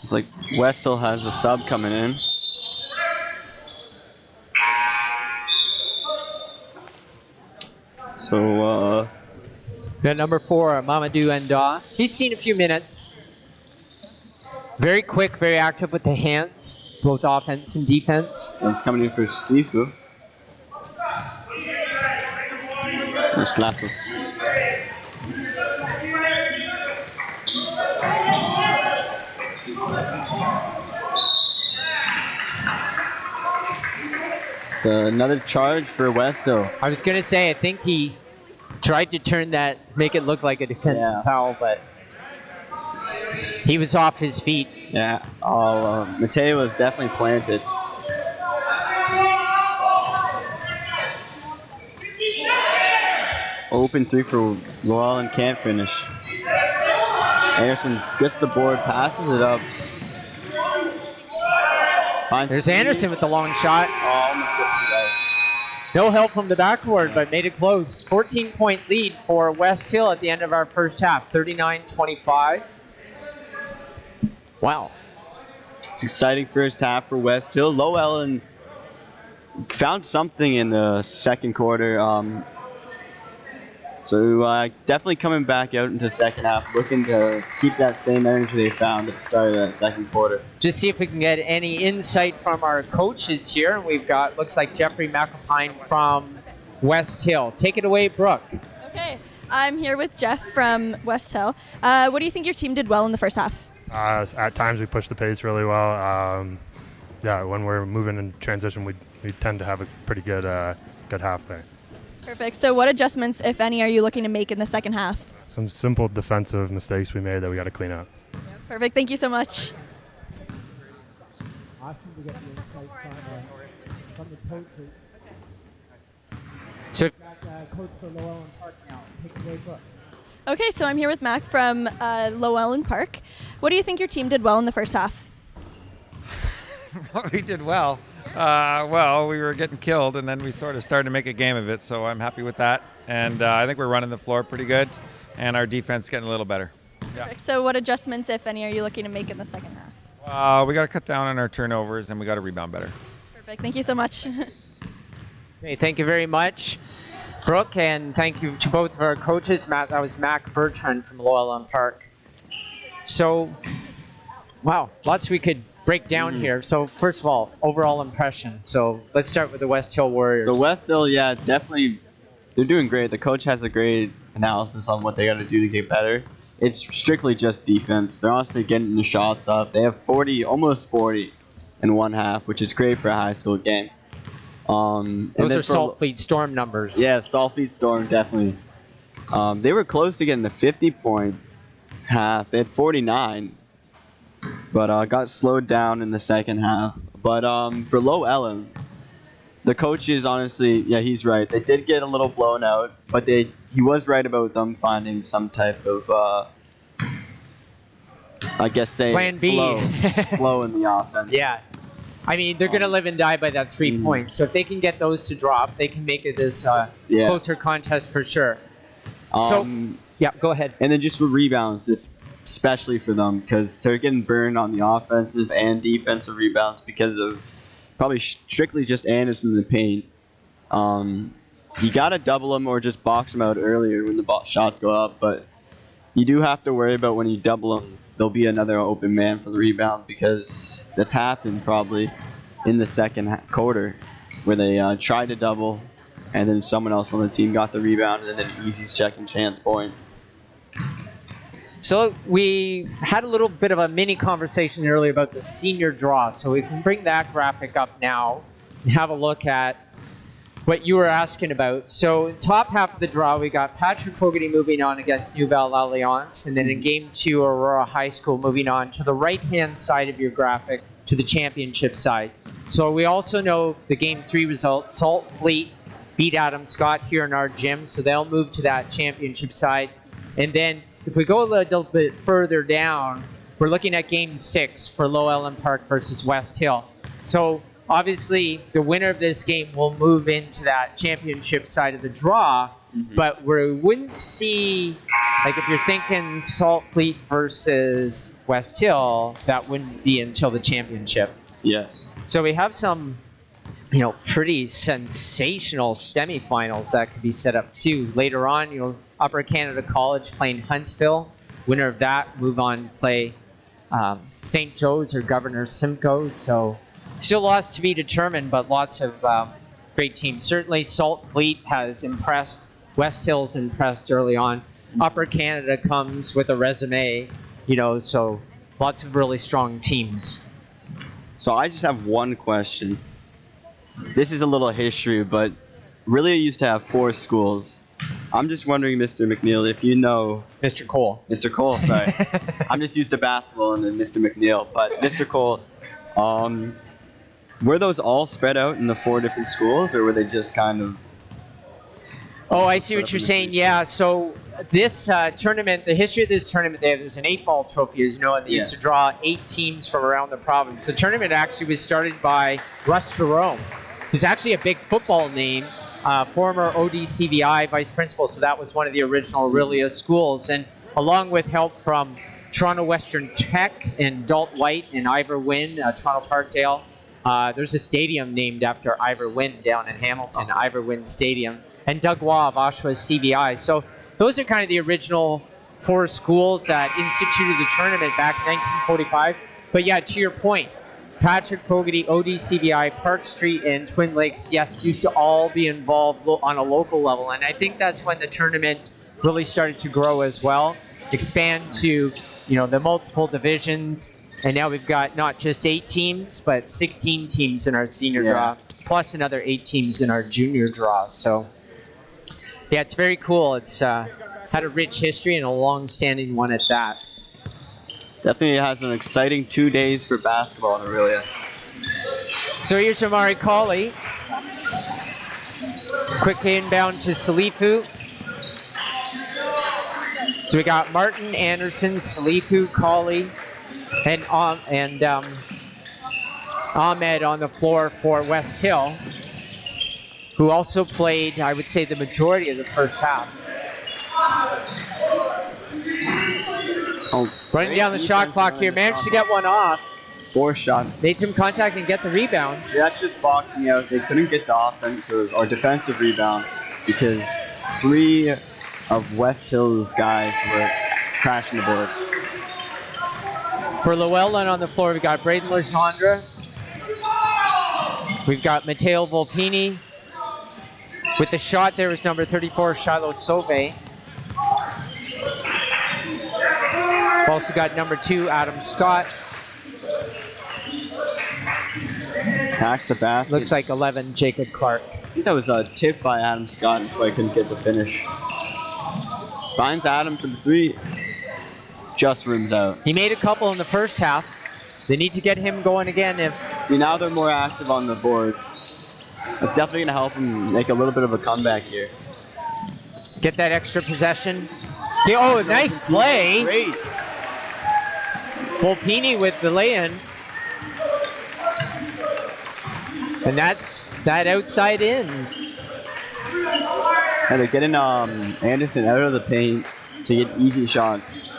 It's like West Hill has a sub coming in. So, Got number 4, Mamadou Enda. He's seen a few minutes. Very quick, very active with the hands, both offense and defense. he's coming in for Slifu. Or Slafu. So another charge for West Hill. I was going to say, I think he tried to turn that, make it look like a defensive foul, but he was off his feet. Yeah. Mateo was definitely planted. Open three for Llewellyn, can't finish. Anderson gets the board, passes it up. There's Anderson with the long shot. Oh, almost gets it out. No help from the backboard, but made it close. 14-point lead for West Hill at the end of our first half, 39-25. Wow. It's an exciting first half for West Hill. Llewellyn found something in the second quarter. So definitely coming back out into the second half, looking to keep that same energy they found at the start of that second quarter. Just see if we can get any insight from our coaches here. We've got, looks like Jeffrey McAlpine from West Hill. Take it away, Brooke. Okay, I'm here with Jeff from West Hill. What do you think your team did well in the first half? At times we push the pace really well. When we're moving in transition, we tend to have a pretty good half there. Perfect. So what adjustments, if any, are you looking to make in the second half? Some simple defensive mistakes we made that we got to clean up. Perfect. Thank you so much. Awesome to get the insight from the coaches. So we've got coach for Llewellyn Park now. Take it away, Brooke. Okay, so I'm here with Mac from Llewellyn Park. What do you think your team did well in the first half? We did well. Well, we were getting killed, and then we sort of started to make a game of it, so I'm happy with that. And I think we're running the floor pretty good, and our defense getting a little better. Perfect. So what adjustments, if any, are you looking to make in the second half? We got to cut down on our turnovers, and we got to rebound better. Perfect. Thank you so much. Okay, thank you very much, Brooke, and thank you to both of our coaches. That was Mac Bertrand from Llewellyn Park. So, wow, lots we could break down here. So first of all, overall impression. So let's start with the West Hill Warriors. So West Hill, yeah, definitely, they're doing great. The coach has a great analysis on what they got to do to get better. It's strictly just defense. They're honestly getting the shots up. They have almost 40 in one half, which is great for a high school game. Those are Salt Fleet Storm numbers. Yeah, Salt Fleet Storm, definitely. They were close to getting the 50-point half. They had 49. But got slowed down in the second half. But for Llewellyn, the coach is honestly, yeah, he's right. They did get a little blown out, but he was right about them finding some type of, Plan B. flow in the offense. Yeah. I mean, they're going to live and die by that 3 points. So if they can get those to drop, they can make it this closer contest for sure. Yeah, go ahead. And then just for rebounds, especially for them, because they're getting burned on the offensive and defensive rebounds because of probably strictly just Anderson in the paint. You got to double them or just box them out earlier when the shots go up, but you do have to worry about when you double them, there'll be another open man for the rebound, because that's happened probably in the second quarter where they tried to double and then someone else on the team got the rebound and then an easy second chance point. So we had a little bit of a mini conversation earlier about the senior draw. So we can bring that graphic up now and have a look at what you were asking about. So in top half of the draw, we got Patrick Fogarty moving on against Nouvelle Alliance. And then in Game 2, Aurora High School moving on to the right-hand side of your graphic to the championship side. So we also know the Game 3 results. Salt Fleet beat Adam Scott here in our gym, so they'll move to that championship side. And then if we go a little bit further down, we're looking at Game 6 for Llewellyn Park versus West Hill. So obviously, the winner of this game will move into that championship side of the draw, but we wouldn't see, like if you're thinking Salt Fleet versus West Hill, that wouldn't be until the championship. Yes. So we have some, pretty sensational semifinals that could be set up too. Later on, Upper Canada College playing Huntsville. Winner of that move on to play St. Joe's or Governor Simcoe. So still lots to be determined, but lots of great teams. Certainly Salt Fleet has impressed. West Hill's impressed early on. Upper Canada comes with a resume, so lots of really strong teams. So I just have one question. this is a little history, but really used to have 4 schools. I'm just wondering, Mr. McNeil, if you know Mr. Cole. Mr. Cole. Sorry, I'm just used to basketball and then Mr. McNeil. But Mr. Cole, were those all spread out in the 4 different schools, or were they just kind of? Oh, I see what you're saying. Yeah, so this tournament, the history of this tournament, there's an 8-ball trophy, as you know, and they used to draw 8 teams from around the province. The tournament actually was started by Russ Jerome, who's actually a big football name, former ODCVI vice principal, so that was one of the original Aurelia schools. And along with help from Toronto Western Tech and Dalt White and Ivor Wynn, Toronto Parkdale, there's a stadium named after Ivor Wynn down in Hamilton, Ivor Wynn Stadium, and Doug Waugh of Oshawa's CVI. So those are kind of the original 4 schools that instituted the tournament back in 1945. But yeah, to your point, Patrick Fogarty, ODCVI, Park Street, and Twin Lakes, yes, used to all be involved on a local level. And I think that's when the tournament really started to grow as well, expand to, the multiple divisions. And now we've got not just 8 teams, but 16 teams in our senior draw, plus another 8 teams in our junior draw. So, yeah, it's very cool. It's had a rich history and a long-standing one at that. Definitely has an exciting 2 days for basketball in Aurelia. So here's Amari Colley. Quick inbound to Salifu. So we got Martin, Anderson, Salifu, Colley, and Ahmed on the floor for West Hill, who also played, I would say, the majority of the first half. Running down the shot clock here, managed to get one off. 4 shots. Made some contact and get the rebound. That's just boxing out. They couldn't get the offensive or defensive rebound because 3 of West Hill's guys were crashing the board. For Llewellyn on the floor, we've got Braden Legendre. We've got Matteo Volpini. With the shot there was number 34, Shiloh Sauve. We've also got number 2, Adam Scott. Tax the basket. Looks like 11, Jacob Clark. I think that was a tip by Adam Scott, and so I couldn't get the finish. Finds Adam for the 3. Just rims out. He made a couple in the first half. They need to get him going again. See, now they're more active on the boards. That's definitely going to help him make a little bit of a comeback here. Get that extra possession. Oh, nice play. Great. Volpini with the lay-in. And that's that outside in. And they're getting Anderson out of the paint to get easy shots.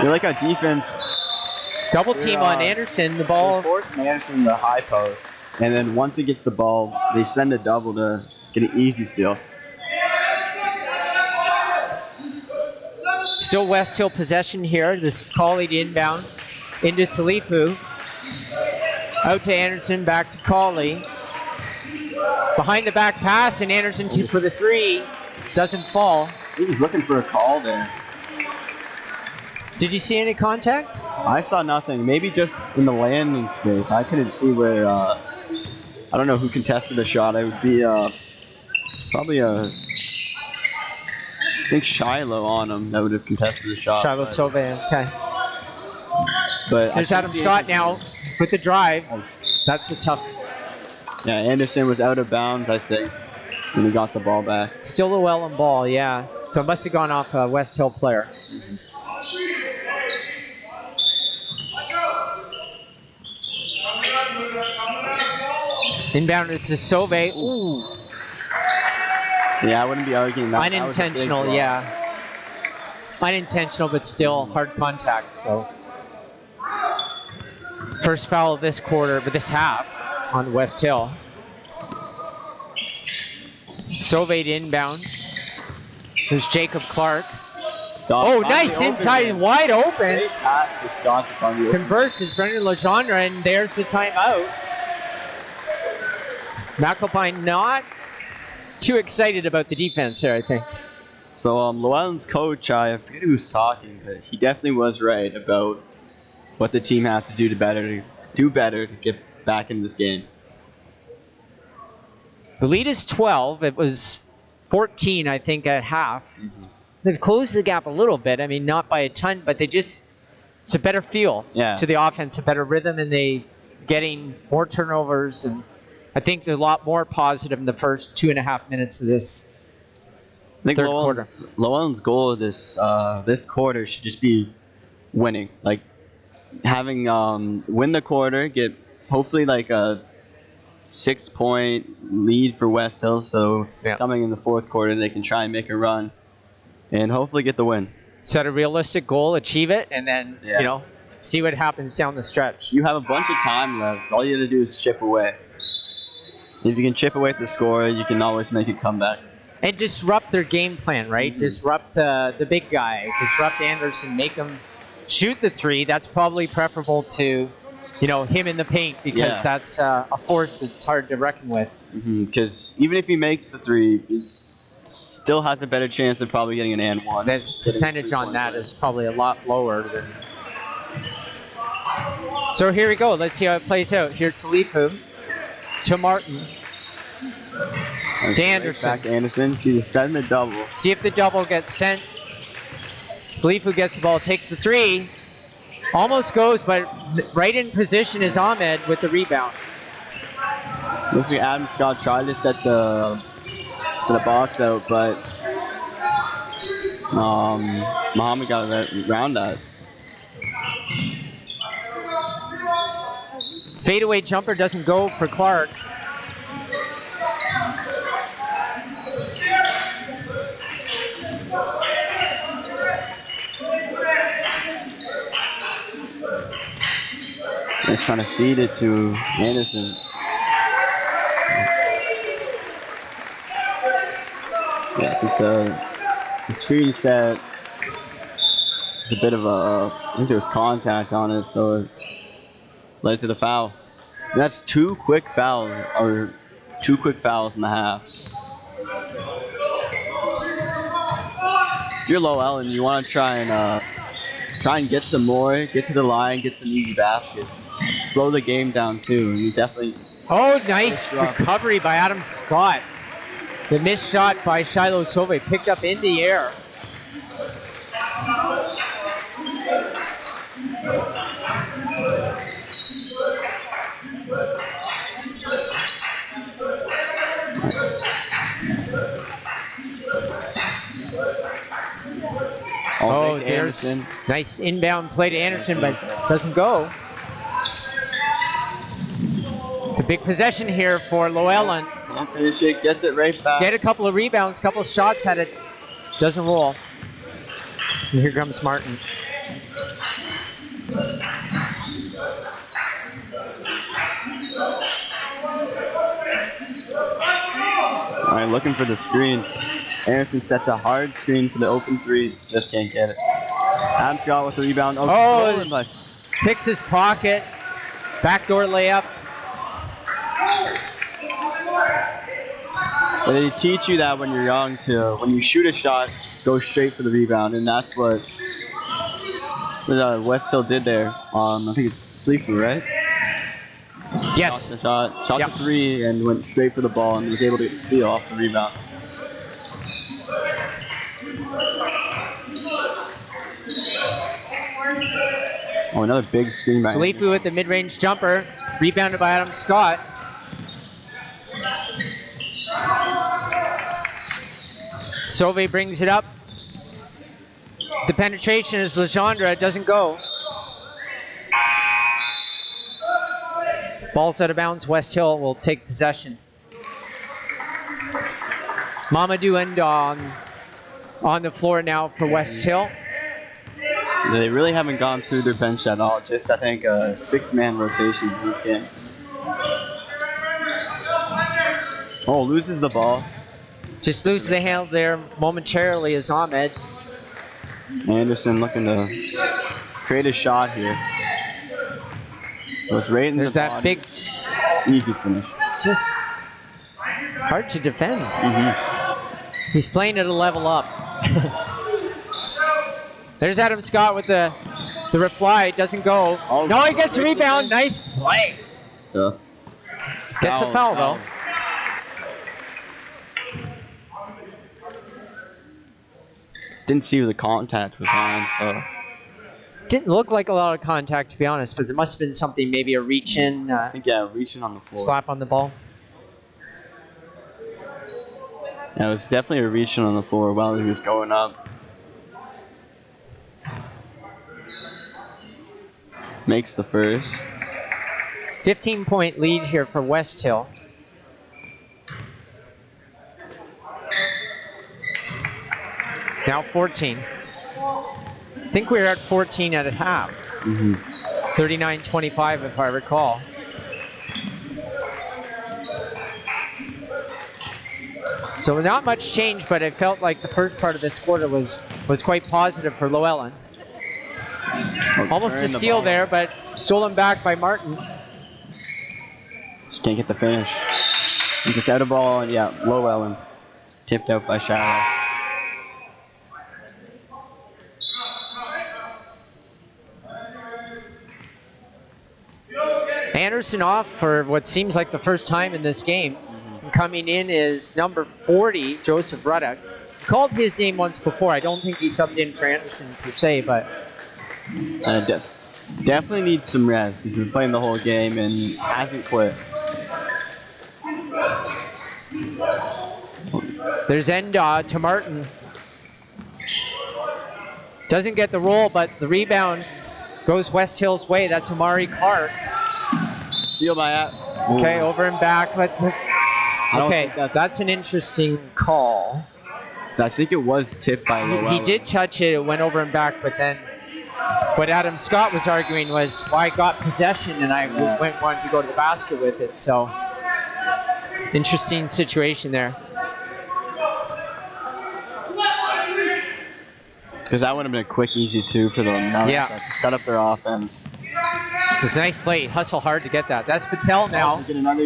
You're like a defense. Double team on Anderson. The ball. Forcing Anderson in the high post. And then once he gets the ball, they send a double to get an easy steal. Still West Hill possession here. This is Colley to inbound into Salifu. Out to Anderson, back to Colley. Behind the back pass, and Anderson for the 3. Doesn't fall. He was looking for a call there. Did you see any contact? I saw nothing. Maybe just in the landing space. I couldn't see where, I don't know who contested the shot. It would be probably I think Shiloh on him that would have contested the shot. Shiloh Sauve, okay. But there's Adam Scott now with the drive. That's a tough. Yeah, Anderson was out of bounds, I think, when he got the ball back. Still Llewellyn ball, yeah. So it must have gone off a West Hill player. Inbound is to Sauve. Ooh. Yeah, I wouldn't be arguing that. Unintentional, yeah. Unintentional, but still hard contact. So first foul of this quarter, but this half on West Hill. Sauve inbound. There's Jacob Clark. Oh, nice inside and wide open. Converses Brendan Legendre, and there's the timeout. McAlpine not too excited about the defense here, I think. So Llewellyn's coach, I forget who's talking, but he definitely was right about what the team has to do better to get back in this game. The lead is 12. It was 14, I think, at half. They've closed the gap a little bit. I mean, not by a ton, but it's a better feel to the offense, a better rhythm, and they getting more turnovers. And I think they're a lot more positive in the first 2.5 minutes of this third quarter. Llewellyn's goal this quarter should just be winning. Like having win the quarter, get hopefully like a 6-point lead for West Hill. So coming in the fourth quarter, they can try and make a run and hopefully get the win. Set a realistic goal, achieve it, and then see what happens down the stretch. You have a bunch of time left. All you have to do is chip away. If you can chip away at the score, you can always make a comeback. And disrupt their game plan, right? Disrupt the big guy. Disrupt Anderson. Make him shoot the three. That's probably preferable to, him in the paint, because that's a force that's hard to reckon with. Because even if he makes the three, he still has a better chance of probably getting an and one. That percentage on that is probably a lot lower than. So here we go. Let's see how it plays out. Here's Salifu to Martin. To Anderson. Back to Anderson. See, send the double. See if the double gets sent. Salifu gets the ball, takes the three. Almost goes, but right in position is Ahmed with the rebound. Looks like Adam Scott tried to set the box out, but Muhammad got around that. Fadeaway jumper doesn't go for Clark. He's trying to feed it to Anderson. Yeah, I think the screen set is a bit of I think there was contact on it, so it led to the foul. And that's two quick fouls in the half. If you're Llewellyn, you want to try and get some more, get to the line, get some easy baskets. Slow the game down too. You definitely. Oh, nice recovery by Adam Scott. The missed shot by Shiloh Sove picked up in the air. Oh, there's Anderson. Nice inbound play to Anderson, but doesn't go. It's a big possession here for Llewellyn. Can't finish it, gets it right back. Get a couple of rebounds, couple of shots at it. Doesn't roll. And here comes Martin. All right, looking for the screen. Anderson sets a hard screen for the open three. Just can't get it. Adam Scott with the rebound. Oh, picks his pocket. Backdoor layup. But they teach you that when you're young to, when you shoot a shot, go straight for the rebound, and that's what West Hill did there. I think it's Sleeper, right? Yes. Shot the three and went straight for the ball and was able to get the steal off the rebound. Oh, another big screen by Salifu with the mid-range jumper, rebounded by Adam Scott. Sove brings it up. The penetration is Legendre, it doesn't go. Ball's out of bounds, West Hill will take possession. Mamadou Ndong on the floor now for West Hill. They really haven't gone through their bench at all. Just, I think, a 6-man rotation in this game. Oh, loses the ball. Just loses the handle there momentarily is Ahmed. Anderson looking to create a shot here. Goes right in There's the that body. big, easy finish. just hard to defend. He's playing at a level up. There's Adam Scott with the The reply doesn't go. Oh, No, he gets a breaks the rebound. fence. Nice play. So, Gets a foul, though. Didn't see who the contact was on, so. Didn't look like a lot of contact, to be honest, but there must have been something, maybe a reach-in, I think, yeah, reaching on the floor. slap on the ball. Yeah, it was definitely a reaching on the floor while he was going up. Makes the first. 15-point lead here for West Hill. Now 14. I think we were at 14 at a half. 39-25 if I recall. So not much change, but it felt like the first part of this quarter was quite positive for Llewellyn. Almost a steal there, but stolen back by Martin. Just can't get the finish. He gets out of ball, and yeah, Llewellyn. Tipped out by Shallow. Anderson off for what seems like the first time in this game. Coming in is number 40, Joseph Ruddock. Called his name once before. I don't think he subbed in for Anderson per se, but Definitely needs some rest. He's been playing the whole game and hasn't quit. there's Enda to Martin. Doesn't get the roll, but the rebound goes West Hill's way. That's Amari Clark. Steal by that. Okay, over and back. But I don't okay, think that's an interesting call. So I think it was tipped by Llewellyn. He did touch it. It went over and back, but then what Adam Scott was arguing was, well, I got possession and I wanted to go to the basket with it. So interesting situation there. Because that would have been a quick, easy two for them. Now Yeah. they have to set up their offense. It's a nice play. Hustle hard to get that. That's Patel now. Get another.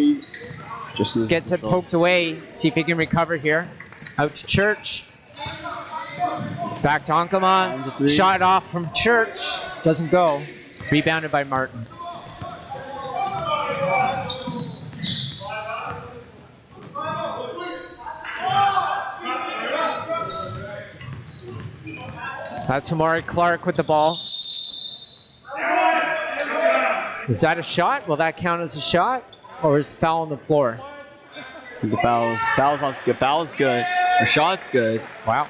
Just gets it poked away. See if he can recover here. Out to Church. Back to Ankama. Shot off from Church. Doesn't go. Rebounded by Martin. That's Amari Clark with the ball. Is that a shot? Will that count as a shot? Or is foul on the floor? The foul's good. The shot's good. Wow.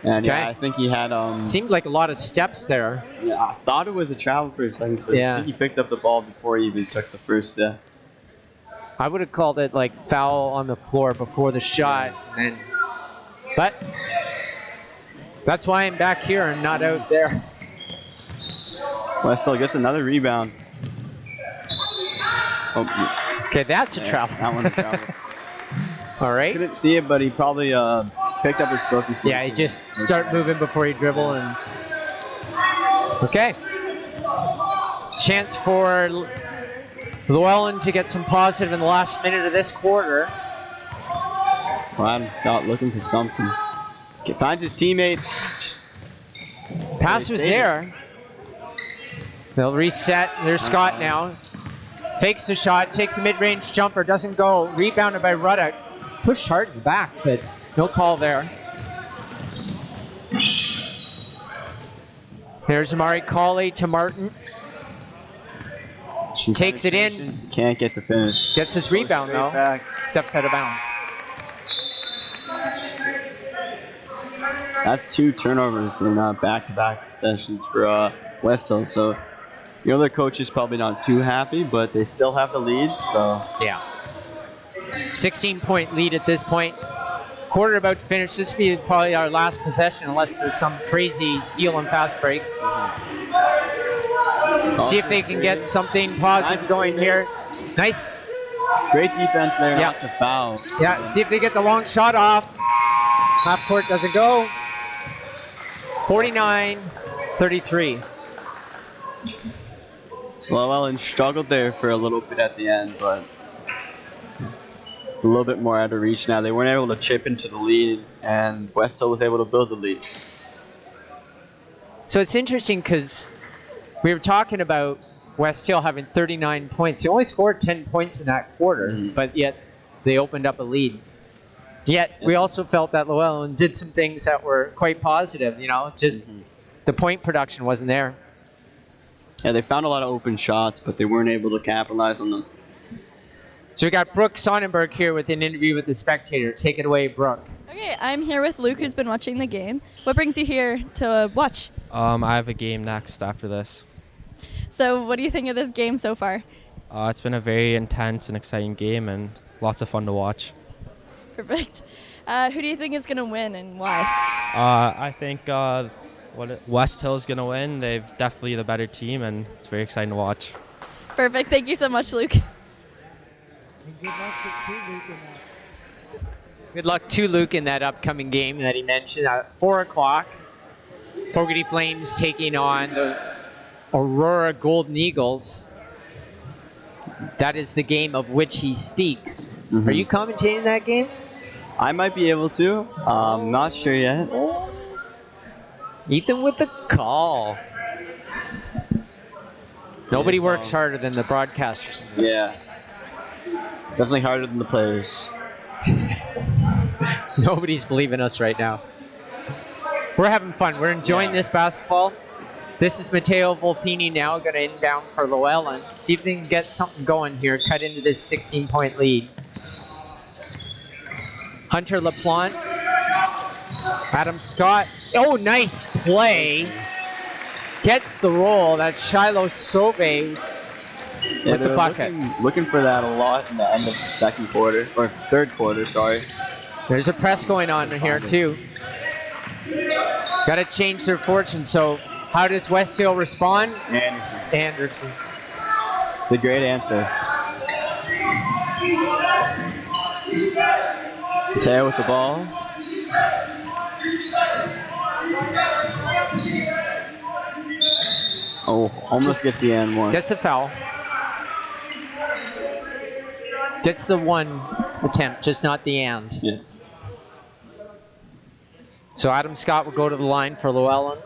And Okay. yeah, I think he had Seemed like a lot of steps there. yeah, I thought it was a travel for a second, so Yeah. I think he picked up the ball before he even took the first step. I would have called it like foul on the floor before the shot. But that's why I'm back here and not out there. Westall gets another rebound. Oh, Okay, that's a yeah, travel. that one's a travel. All right. Couldn't see it, but he probably picked up his foot before. Yeah, he just start moving before he dribble and. Okay. It's a chance for Llewellyn to get some positive in the last minute of this quarter. Well, Adam Scott looking for something. Okay, finds his teammate. Pass was there. They'll reset. There's Scott now. Fakes the shot, takes a mid-range jumper, doesn't go. Rebounded by Ruddock. Pushed hard to the back, but no call there. There's Amari Colley to Martin. Takes it in. Can't get the finish. Gets his rebound though. Back. Steps out of bounds. That's 2 turnovers in back-to-back sessions for West Hill. So the other coach is probably not too happy, but they still have the lead. So Yeah. 16-point lead at this point. Quarter about to finish. This will be probably our last possession unless there's some crazy steal and fast break. See if they can get something positive going here. Nice. great defense there, Yeah. not to foul. Yeah, see if they get the long shot off. Half court doesn't go. 49-33. Llewellyn struggled there for a little bit at the end, but a little bit more out of reach now. They weren't able to chip into the lead, and West Hill was able to build the lead. So it's interesting because We were talking about West Hill having 39 points. They only scored 10 points in that quarter, but yet they opened up a lead. Yet we also felt that Llewellyn did some things that were quite positive. Just the point production wasn't there. Yeah, they found a lot of open shots, but they weren't able to capitalize on them. So we got Brooke Sonnenberg here with an interview with the Spectator. Take it away, Brooke. Okay, I'm here with Luke, who's been watching the game. What brings you here to watch? I have a game next after this. So what do you think of this game so far? It's been a very intense and exciting game and lots of fun to watch. Perfect. Who do you think is going to win and why? I think West Hill is going to win. They've definitely the better team, and it's very exciting to watch. Perfect. Thank you so much, Luke. Good luck to Luke in that upcoming game that he mentioned at 4 o'clock. Fogarty Flames taking on the Aurora Golden Eagles. That is the game of which he speaks. Are you commentating that game? I might be able to. Not sure yet. Ethan with the call. Nobody works harder than the broadcasters in this. Yeah. Definitely harder than the players. Nobody's believing us right now. We're having fun. We're enjoying this basketball. This is Matteo Volpini now going to inbound for Llewellyn. See if they can get something going here. Cut into this 16-point lead. Hunter LaPlante. Adam Scott. Oh, nice play. Gets the roll. That's Shiloh Sauve with the bucket. Looking for that a lot in the end of the second quarter, or third quarter, sorry. There's a press going on here, too. Got to change their fortune. So how does West Hill respond? Anderson. The great answer. Mateo with the ball. Oh, almost gets the and one. Gets a foul. Gets the one attempt, just not the and. Yeah. So Adam Scott will go to the line for Llewellyn.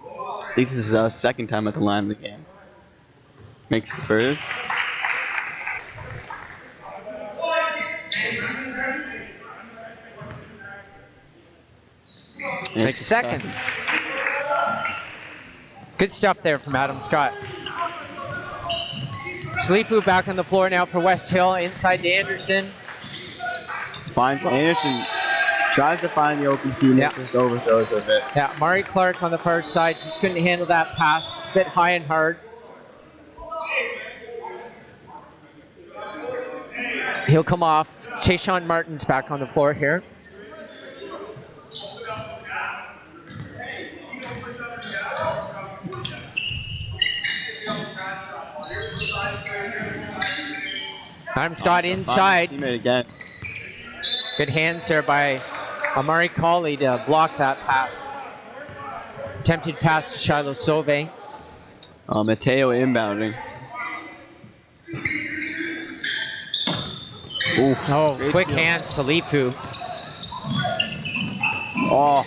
I think this is his second time at the line of the game. Makes the first. Makes the second. Good stuff there from Adam Scott. Sleepu back on the floor now for West Hill. Inside to Anderson. Finds Anderson. Tries to find the open key, Yeah. just overthrows a bit. Yeah, Murray Clark on the far side. Just couldn't handle that pass. It's a bit high and hard. He'll come off. Tayshawn Martin's back on the floor here. Adam Scott inside. Teammate again. Good hands there by Amari Colley to block that pass. Attempted pass to Shiloh Sauve. Mateo inbounding. Ooh, Oh, quick steal. hands, Salifu. Oh,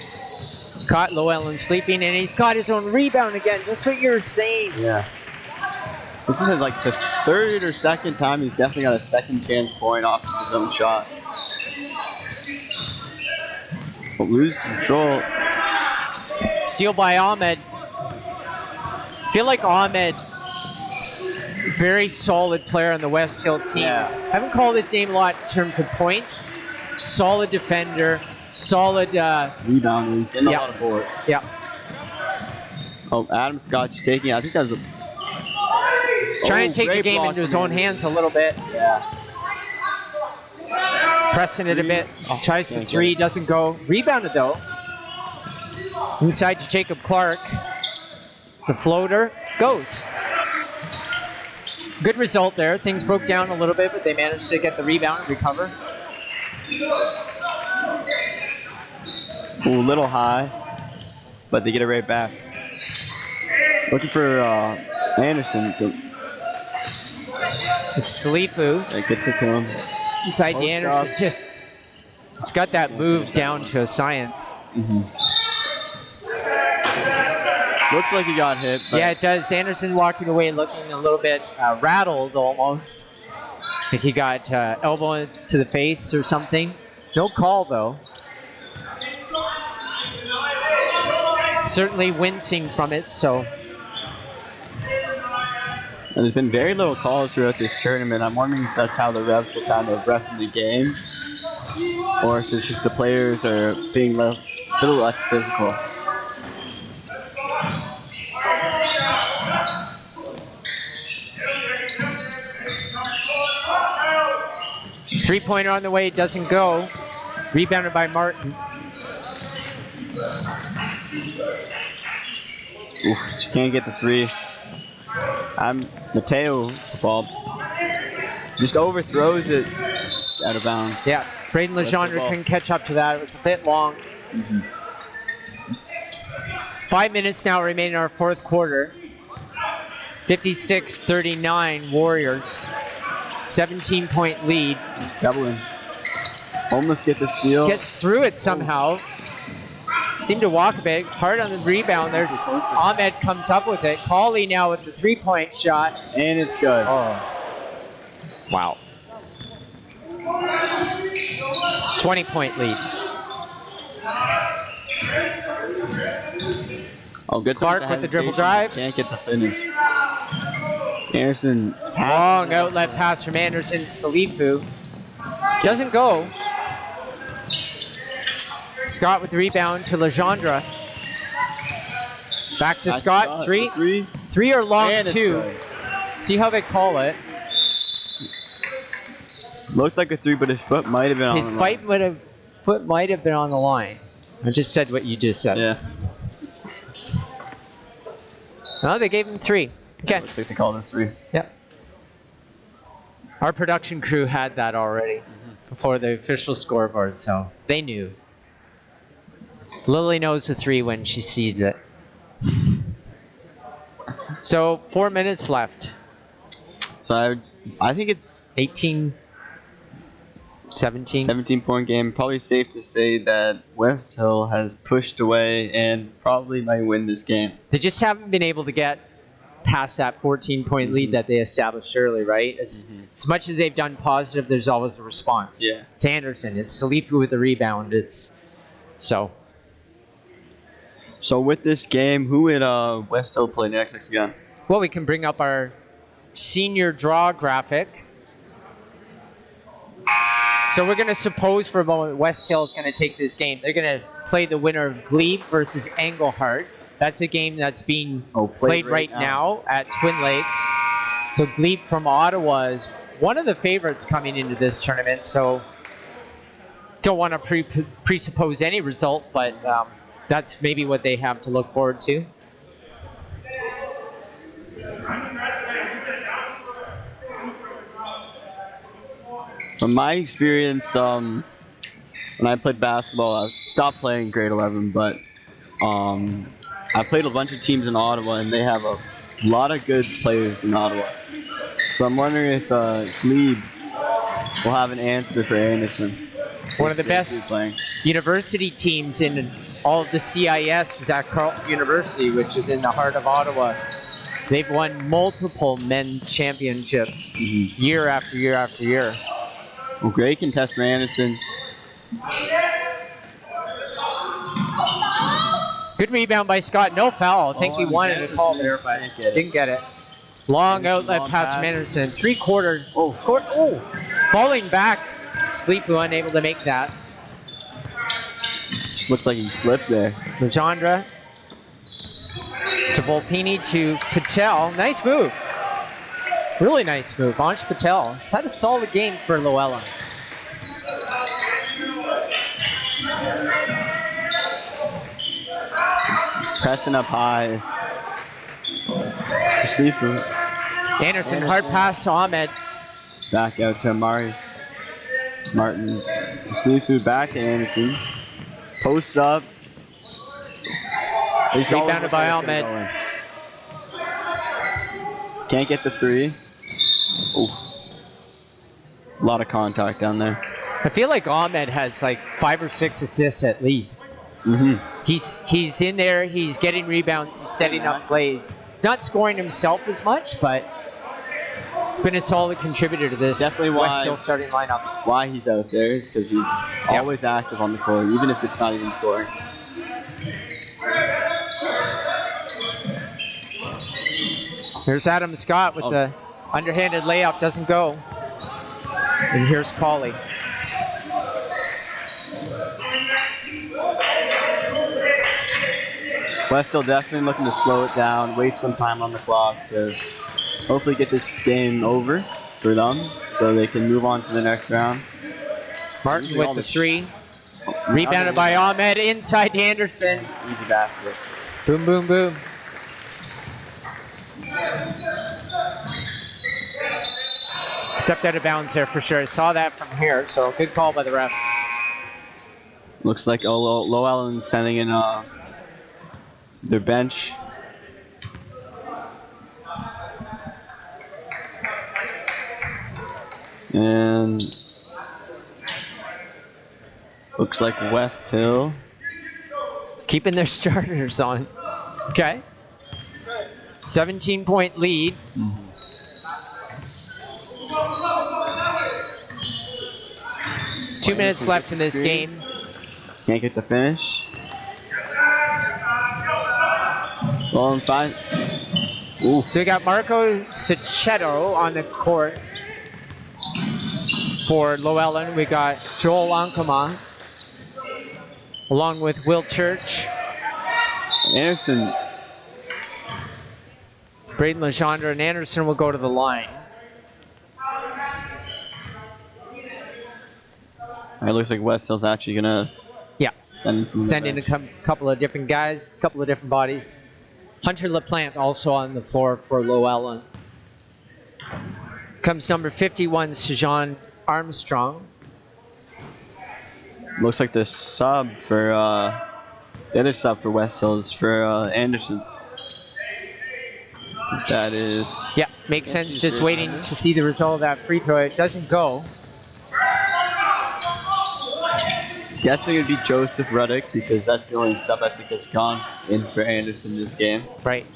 caught Llewellyn sleeping, and he's got his own rebound again. Just what you're saying. Yeah. This is like the third or second time he's definitely got a second chance point off of his own shot. But lose control. Steal by Ahmed. Feel like Ahmed, very solid player on the West Hill team. Yeah. Haven't called his name a lot in terms of points. Solid defender, solid. Rebound. He's getting Yeah. a lot of boards. Yeah. Oh, Adam Scott's taking. I think that was a. He's trying to take the great game block into his from own him. hands a little bit. Yeah. He's pressing it a bit. Tries the can't three, get it. doesn't go. Rebounded though. Inside to Jacob Clark. The floater goes. Good result there. Things broke down a little bit, but they managed to get the rebound and recover. Ooh, a little high, but they get it right back. Looking for Anderson. Salifu That gets it to him. inside to Post Anderson. up. Just, he's got that move down to a science. Looks like he got hit. But Yeah, it does. Anderson walking away looking a little bit rattled almost. I think he got elbow to the face or something. No call, though. Certainly wincing from it, so. And there's been very little calls throughout this tournament. I'm wondering if that's how the refs are kind of refing the game, or if it's just the players are being a little less physical. Three-pointer on the way, doesn't go. Rebounded by Martin. Oof, she can't get the three. Mateo, the ball just overthrows it out of bounds. Yeah, Braden Legendre couldn't catch up to that. It was a bit long. 5 minutes now remaining in our fourth quarter. 56-39 Warriors. 17-point lead. Dublin almost get the steal. Gets through it somehow. Seemed to walk a bit. Hard on the rebound. There's Ahmed comes up with it. Cauley now with the three-point shot. And it's good. Oh. Wow. 20-point lead. Oh, good. Clark with the dribble drive. Can't get the finish. Anderson. Long outlet pass from Anderson. Salifu. Doesn't go. Scott with the rebound to Legendre. Back to Scott. Three or long And two. See how they call it. Looked like a three, but his foot might have been on His the line. foot might have been on the line. I just said what you just said. Yeah. No, they gave him three. Okay. Looks like they called it three. Yep. Our production crew had that already before the official scoreboard, so they knew. Lily knows the three when she sees it. So 4 minutes left. So I think it's 18, 17. 17-point game. Probably safe to say that West Hill has pushed away and probably might win this game. They just haven't been able to get past that 14-point lead that they established early, right? As much as they've done positive, there's always a response. Yeah. It's Anderson. It's Salifu with the rebound. So with this game, who would West Hill play next again? Well, we can bring up our senior draw graphic. So we're going to suppose for a moment West Hill is going to take this game. They're going to play the winner of Glebe versus Englehart. That's a game that's being played right now at Twin Lakes. So Glebe from Ottawa is one of the favorites coming into this tournament. So don't want to presuppose any result, but that's maybe what they have to look forward to. From my experience, when I played basketball, I stopped playing grade 11, but I played a bunch of teams in Ottawa, and they have a lot of good players in Ottawa. So I'm wondering if Glebe will have an answer for Anderson. One of the best university teams in all of the CIS is at Carleton University, which is in the heart of Ottawa. They've won multiple men's championships year after year after year. Well, great contest for Anderson. Good rebound by Scott. No foul. I think he wanted a call there, but didn't get it. Long outlet pass from Anderson. Three-quarter. Falling back. Salifu unable to make that. Just looks like he slipped there. Legendre to Volpini to Patel. Nice move. Really nice move. Ansh Patel. He's had a solid game for Llewellyn. Pressing up high. To Salifu. Anderson, hard pass to Ahmed. Back out to Amari. Martin. To Salifu, back to Anderson. Post up. Rebounded by Ahmed. Can't get the three. Oh. A lot of contact down there. I feel like Ahmed has like 5 or 6 assists at least. He's in there. He's getting rebounds. He's setting up plays. Not scoring himself as much, but it's been a solid contributor to this Definitely West Hill starting lineup. Why he's out there is because he's always active on the court, even if it's not even scoring. Here's Adam Scott with the underhanded layup. Doesn't go. And here's Colley. West Hill definitely looking to slow it down, waste some time on the clock to hopefully get this game over for them so they can move on to the next round. Martin with the three. Rebounded by Ahmed inside to Anderson. Easy basket. Boom, boom, boom. Stepped out of bounds there for sure. I saw that from here, so good call by the refs. Looks like Low Allen sending in their bench. And looks like West Hill keeping their starters on. Okay. 17-point lead. Mm-hmm. 2 minutes left in this game. Can't get the finish. Well, in five. Ooh. So we got Marco Sachetto on the court for Llewellyn. We got Joel Ankama along with Will Church. Anderson. Braden Legendre and Anderson will go to the line. It looks like West Hill's actually gonna send in a couple of different guys, a couple of different bodies. Hunter LaPlante also on the floor for Llewellyn. Comes number 51, Sejan Armstrong. Looks like the sub for the other sub for West Hill is for Anderson. That is. Yeah, makes sense. Just waiting to see the result of that free throw. It doesn't go. Guessing it'd be Joseph Ruddock because that's the only sub I think has gone in for Anderson this game. Right.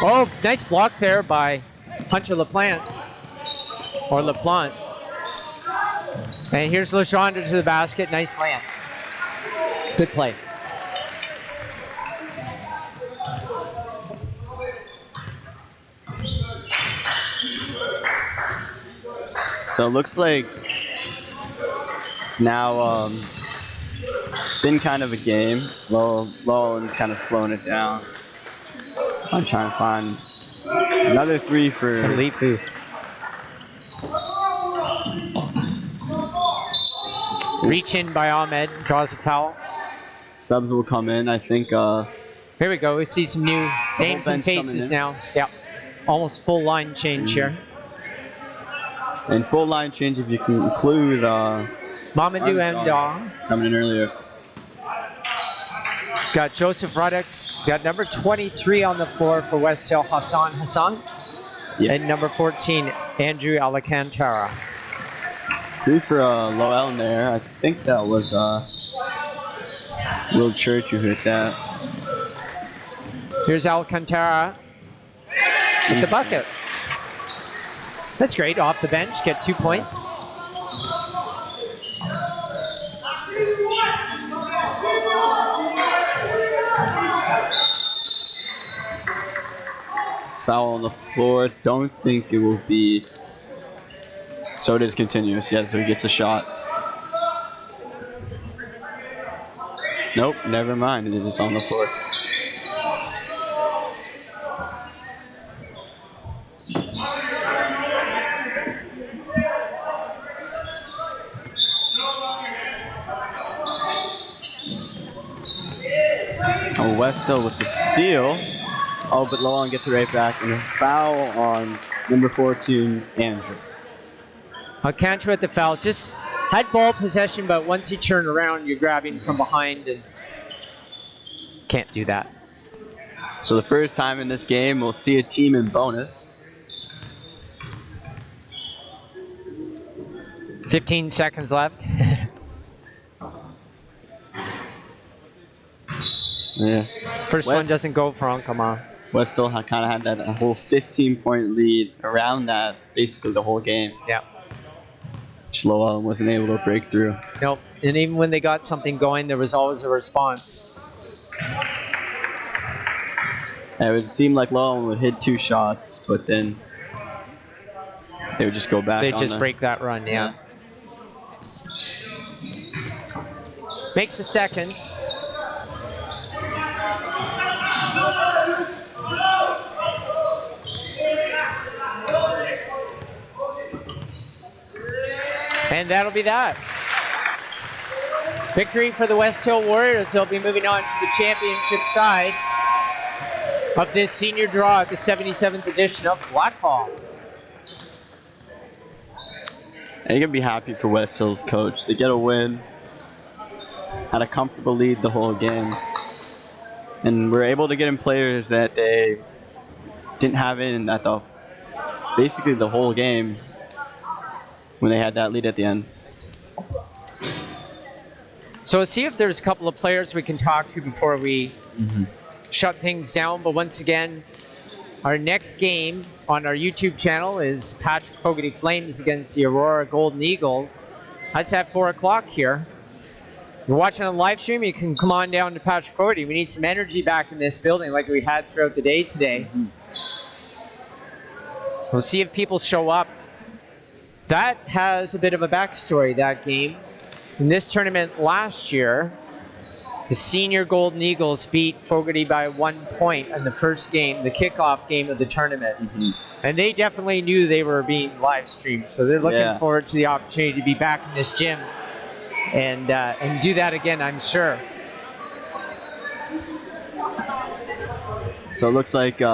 Oh, nice block there by Hunter LaPlante. Or LaPlante. And here's Legendre to the basket. Nice land. Good play. So it looks like it's now been kind of a game. Low and kind of slowing it down. I'm trying to find another three for Salifu. Reach in by Ahmed, draws a foul. Subs will come in, I think. Here we go. We see some new names and faces now. Yeah, almost full line change here. And full line change if you can include Mamadou Mdong coming in earlier. Got Joseph Ruddock. Got number 23 on the floor for West Hill, Hassan. Yep. And number 14, Andrew Alcantara. Three for Low Allen there. I think that was Will Church who hit that. Here's Alcantara with the bucket. That's great. Off the bench, get 2 points. Foul on the floor. Don't think it will be. So it is continuous. Yeah, so he gets a shot. Nope, never mind. It is on the floor. Oh, West Hill with the steal. Oh, but Lowan gets it right back. And a foul on number 14, Andrew. Alcantara at the foul. Just had ball possession, but once you turn around, you're grabbing from behind and can't do that. So the first time in this game, we'll see a team in bonus. 15 seconds left. Yes. First one doesn't go for Ankama. West still kind of had that whole 15-point lead around that basically the whole game. Yeah. Lowell wasn't able to break through. Nope. And even when they got something going, there was always a response. And it would seem like Lowell would hit 2 shots, but then they would just go back. They just break that run, yeah. Makes the second. And that'll be that. Victory for the West Hill Warriors. They'll be moving on to the championship side of this senior draw at the 77th edition of Blackball. And you can be happy for West Hill's coach. They get a win, had a comfortable lead the whole game, and we're able to get in players that they didn't have in at basically the whole game when they had that lead at the end. So let's see if there's a couple of players we can talk to before we shut things down. But once again, our next game on our YouTube channel is Patrick Fogarty Flames against the Aurora Golden Eagles. That's at 4 o'clock here. If you're watching on the live stream, you can come on down to Patrick Fogarty. We need some energy back in this building like we had throughout the day today. We'll see if people show up. That has a bit of a backstory, that game. In this tournament last year, the senior Golden Eagles beat Fogarty by 1 point in the first game, the kickoff game of the tournament. And they definitely knew they were being live streamed, so they're looking forward to the opportunity to be back in this gym and do that again, I'm sure. So it looks like we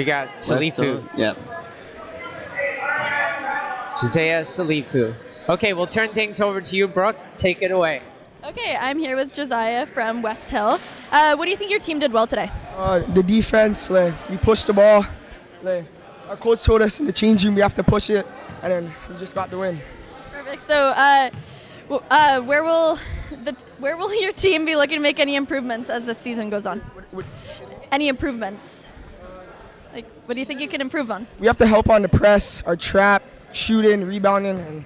got Salifu. Yep. Josiah Salifu. Okay, we'll turn things over to you, Brooke. Take it away. Okay, I'm here with Josiah from West Hill. What do you think your team did well today? The defense, we pushed the ball. Our coach told us in the change room we have to push it, and then we just got the win. Perfect. So, where will your team be looking to make any improvements as the season goes on? Any improvements? Like, what do you think you can improve on? We have to help on the press, our trap, shooting, rebounding, and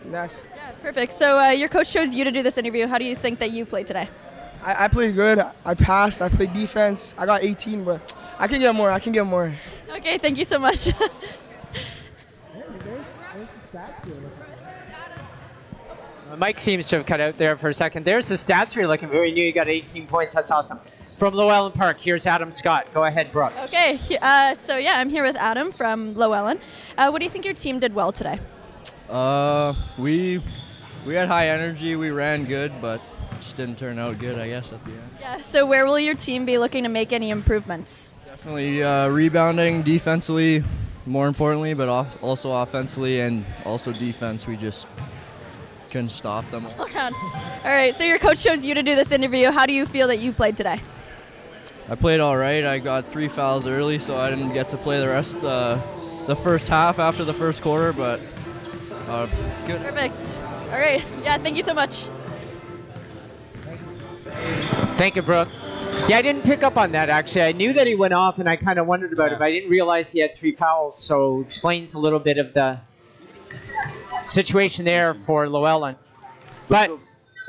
that's. Yeah, perfect. So your coach chose you to do this interview. How do you think that you played today? I played good. I passed. I played defense. I got 18, but I can get more. Okay, thank you so much. Mike seems to have cut out there for a second. There's the stats you're looking for. We knew you got 18 points. That's awesome. From Llewellyn Park, here's Adam Scott. Go ahead, Brooke. Okay, so yeah, I'm here with Adam from Llewellyn. What do you think your team did well today? We had high energy. We ran good, but just didn't turn out good, I guess, at the end. Yeah, so where will your team be looking to make any improvements? Definitely rebounding, defensively, more importantly, but also offensively and also defense. We just couldn't stop them. All right, so your coach chose you to do this interview. How do you feel that you played today? I played all right. I got 3 fouls early, so I didn't get to play the rest the first half after the first quarter, but good. Perfect. All right. Yeah, thank you so much. Thank you, Brooke. Yeah, I didn't pick up on that, actually. I knew that he went off, and I kind of wondered about it, but I didn't realize he had 3 fouls, so explains a little bit of the situation there for Llewellyn. But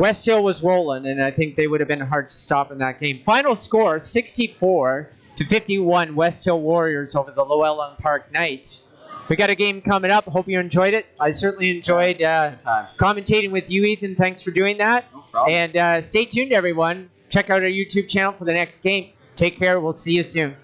West Hill was rolling, and I think they would have been hard to stop in that game. Final score, 64-51, West Hill Warriors over the Llewellyn Park Knights. We got a game coming up. Hope you enjoyed it. I certainly enjoyed commentating with you, Ethan. Thanks for doing that. No problem. And stay tuned, everyone. Check out our YouTube channel for the next game. Take care. We'll see you soon.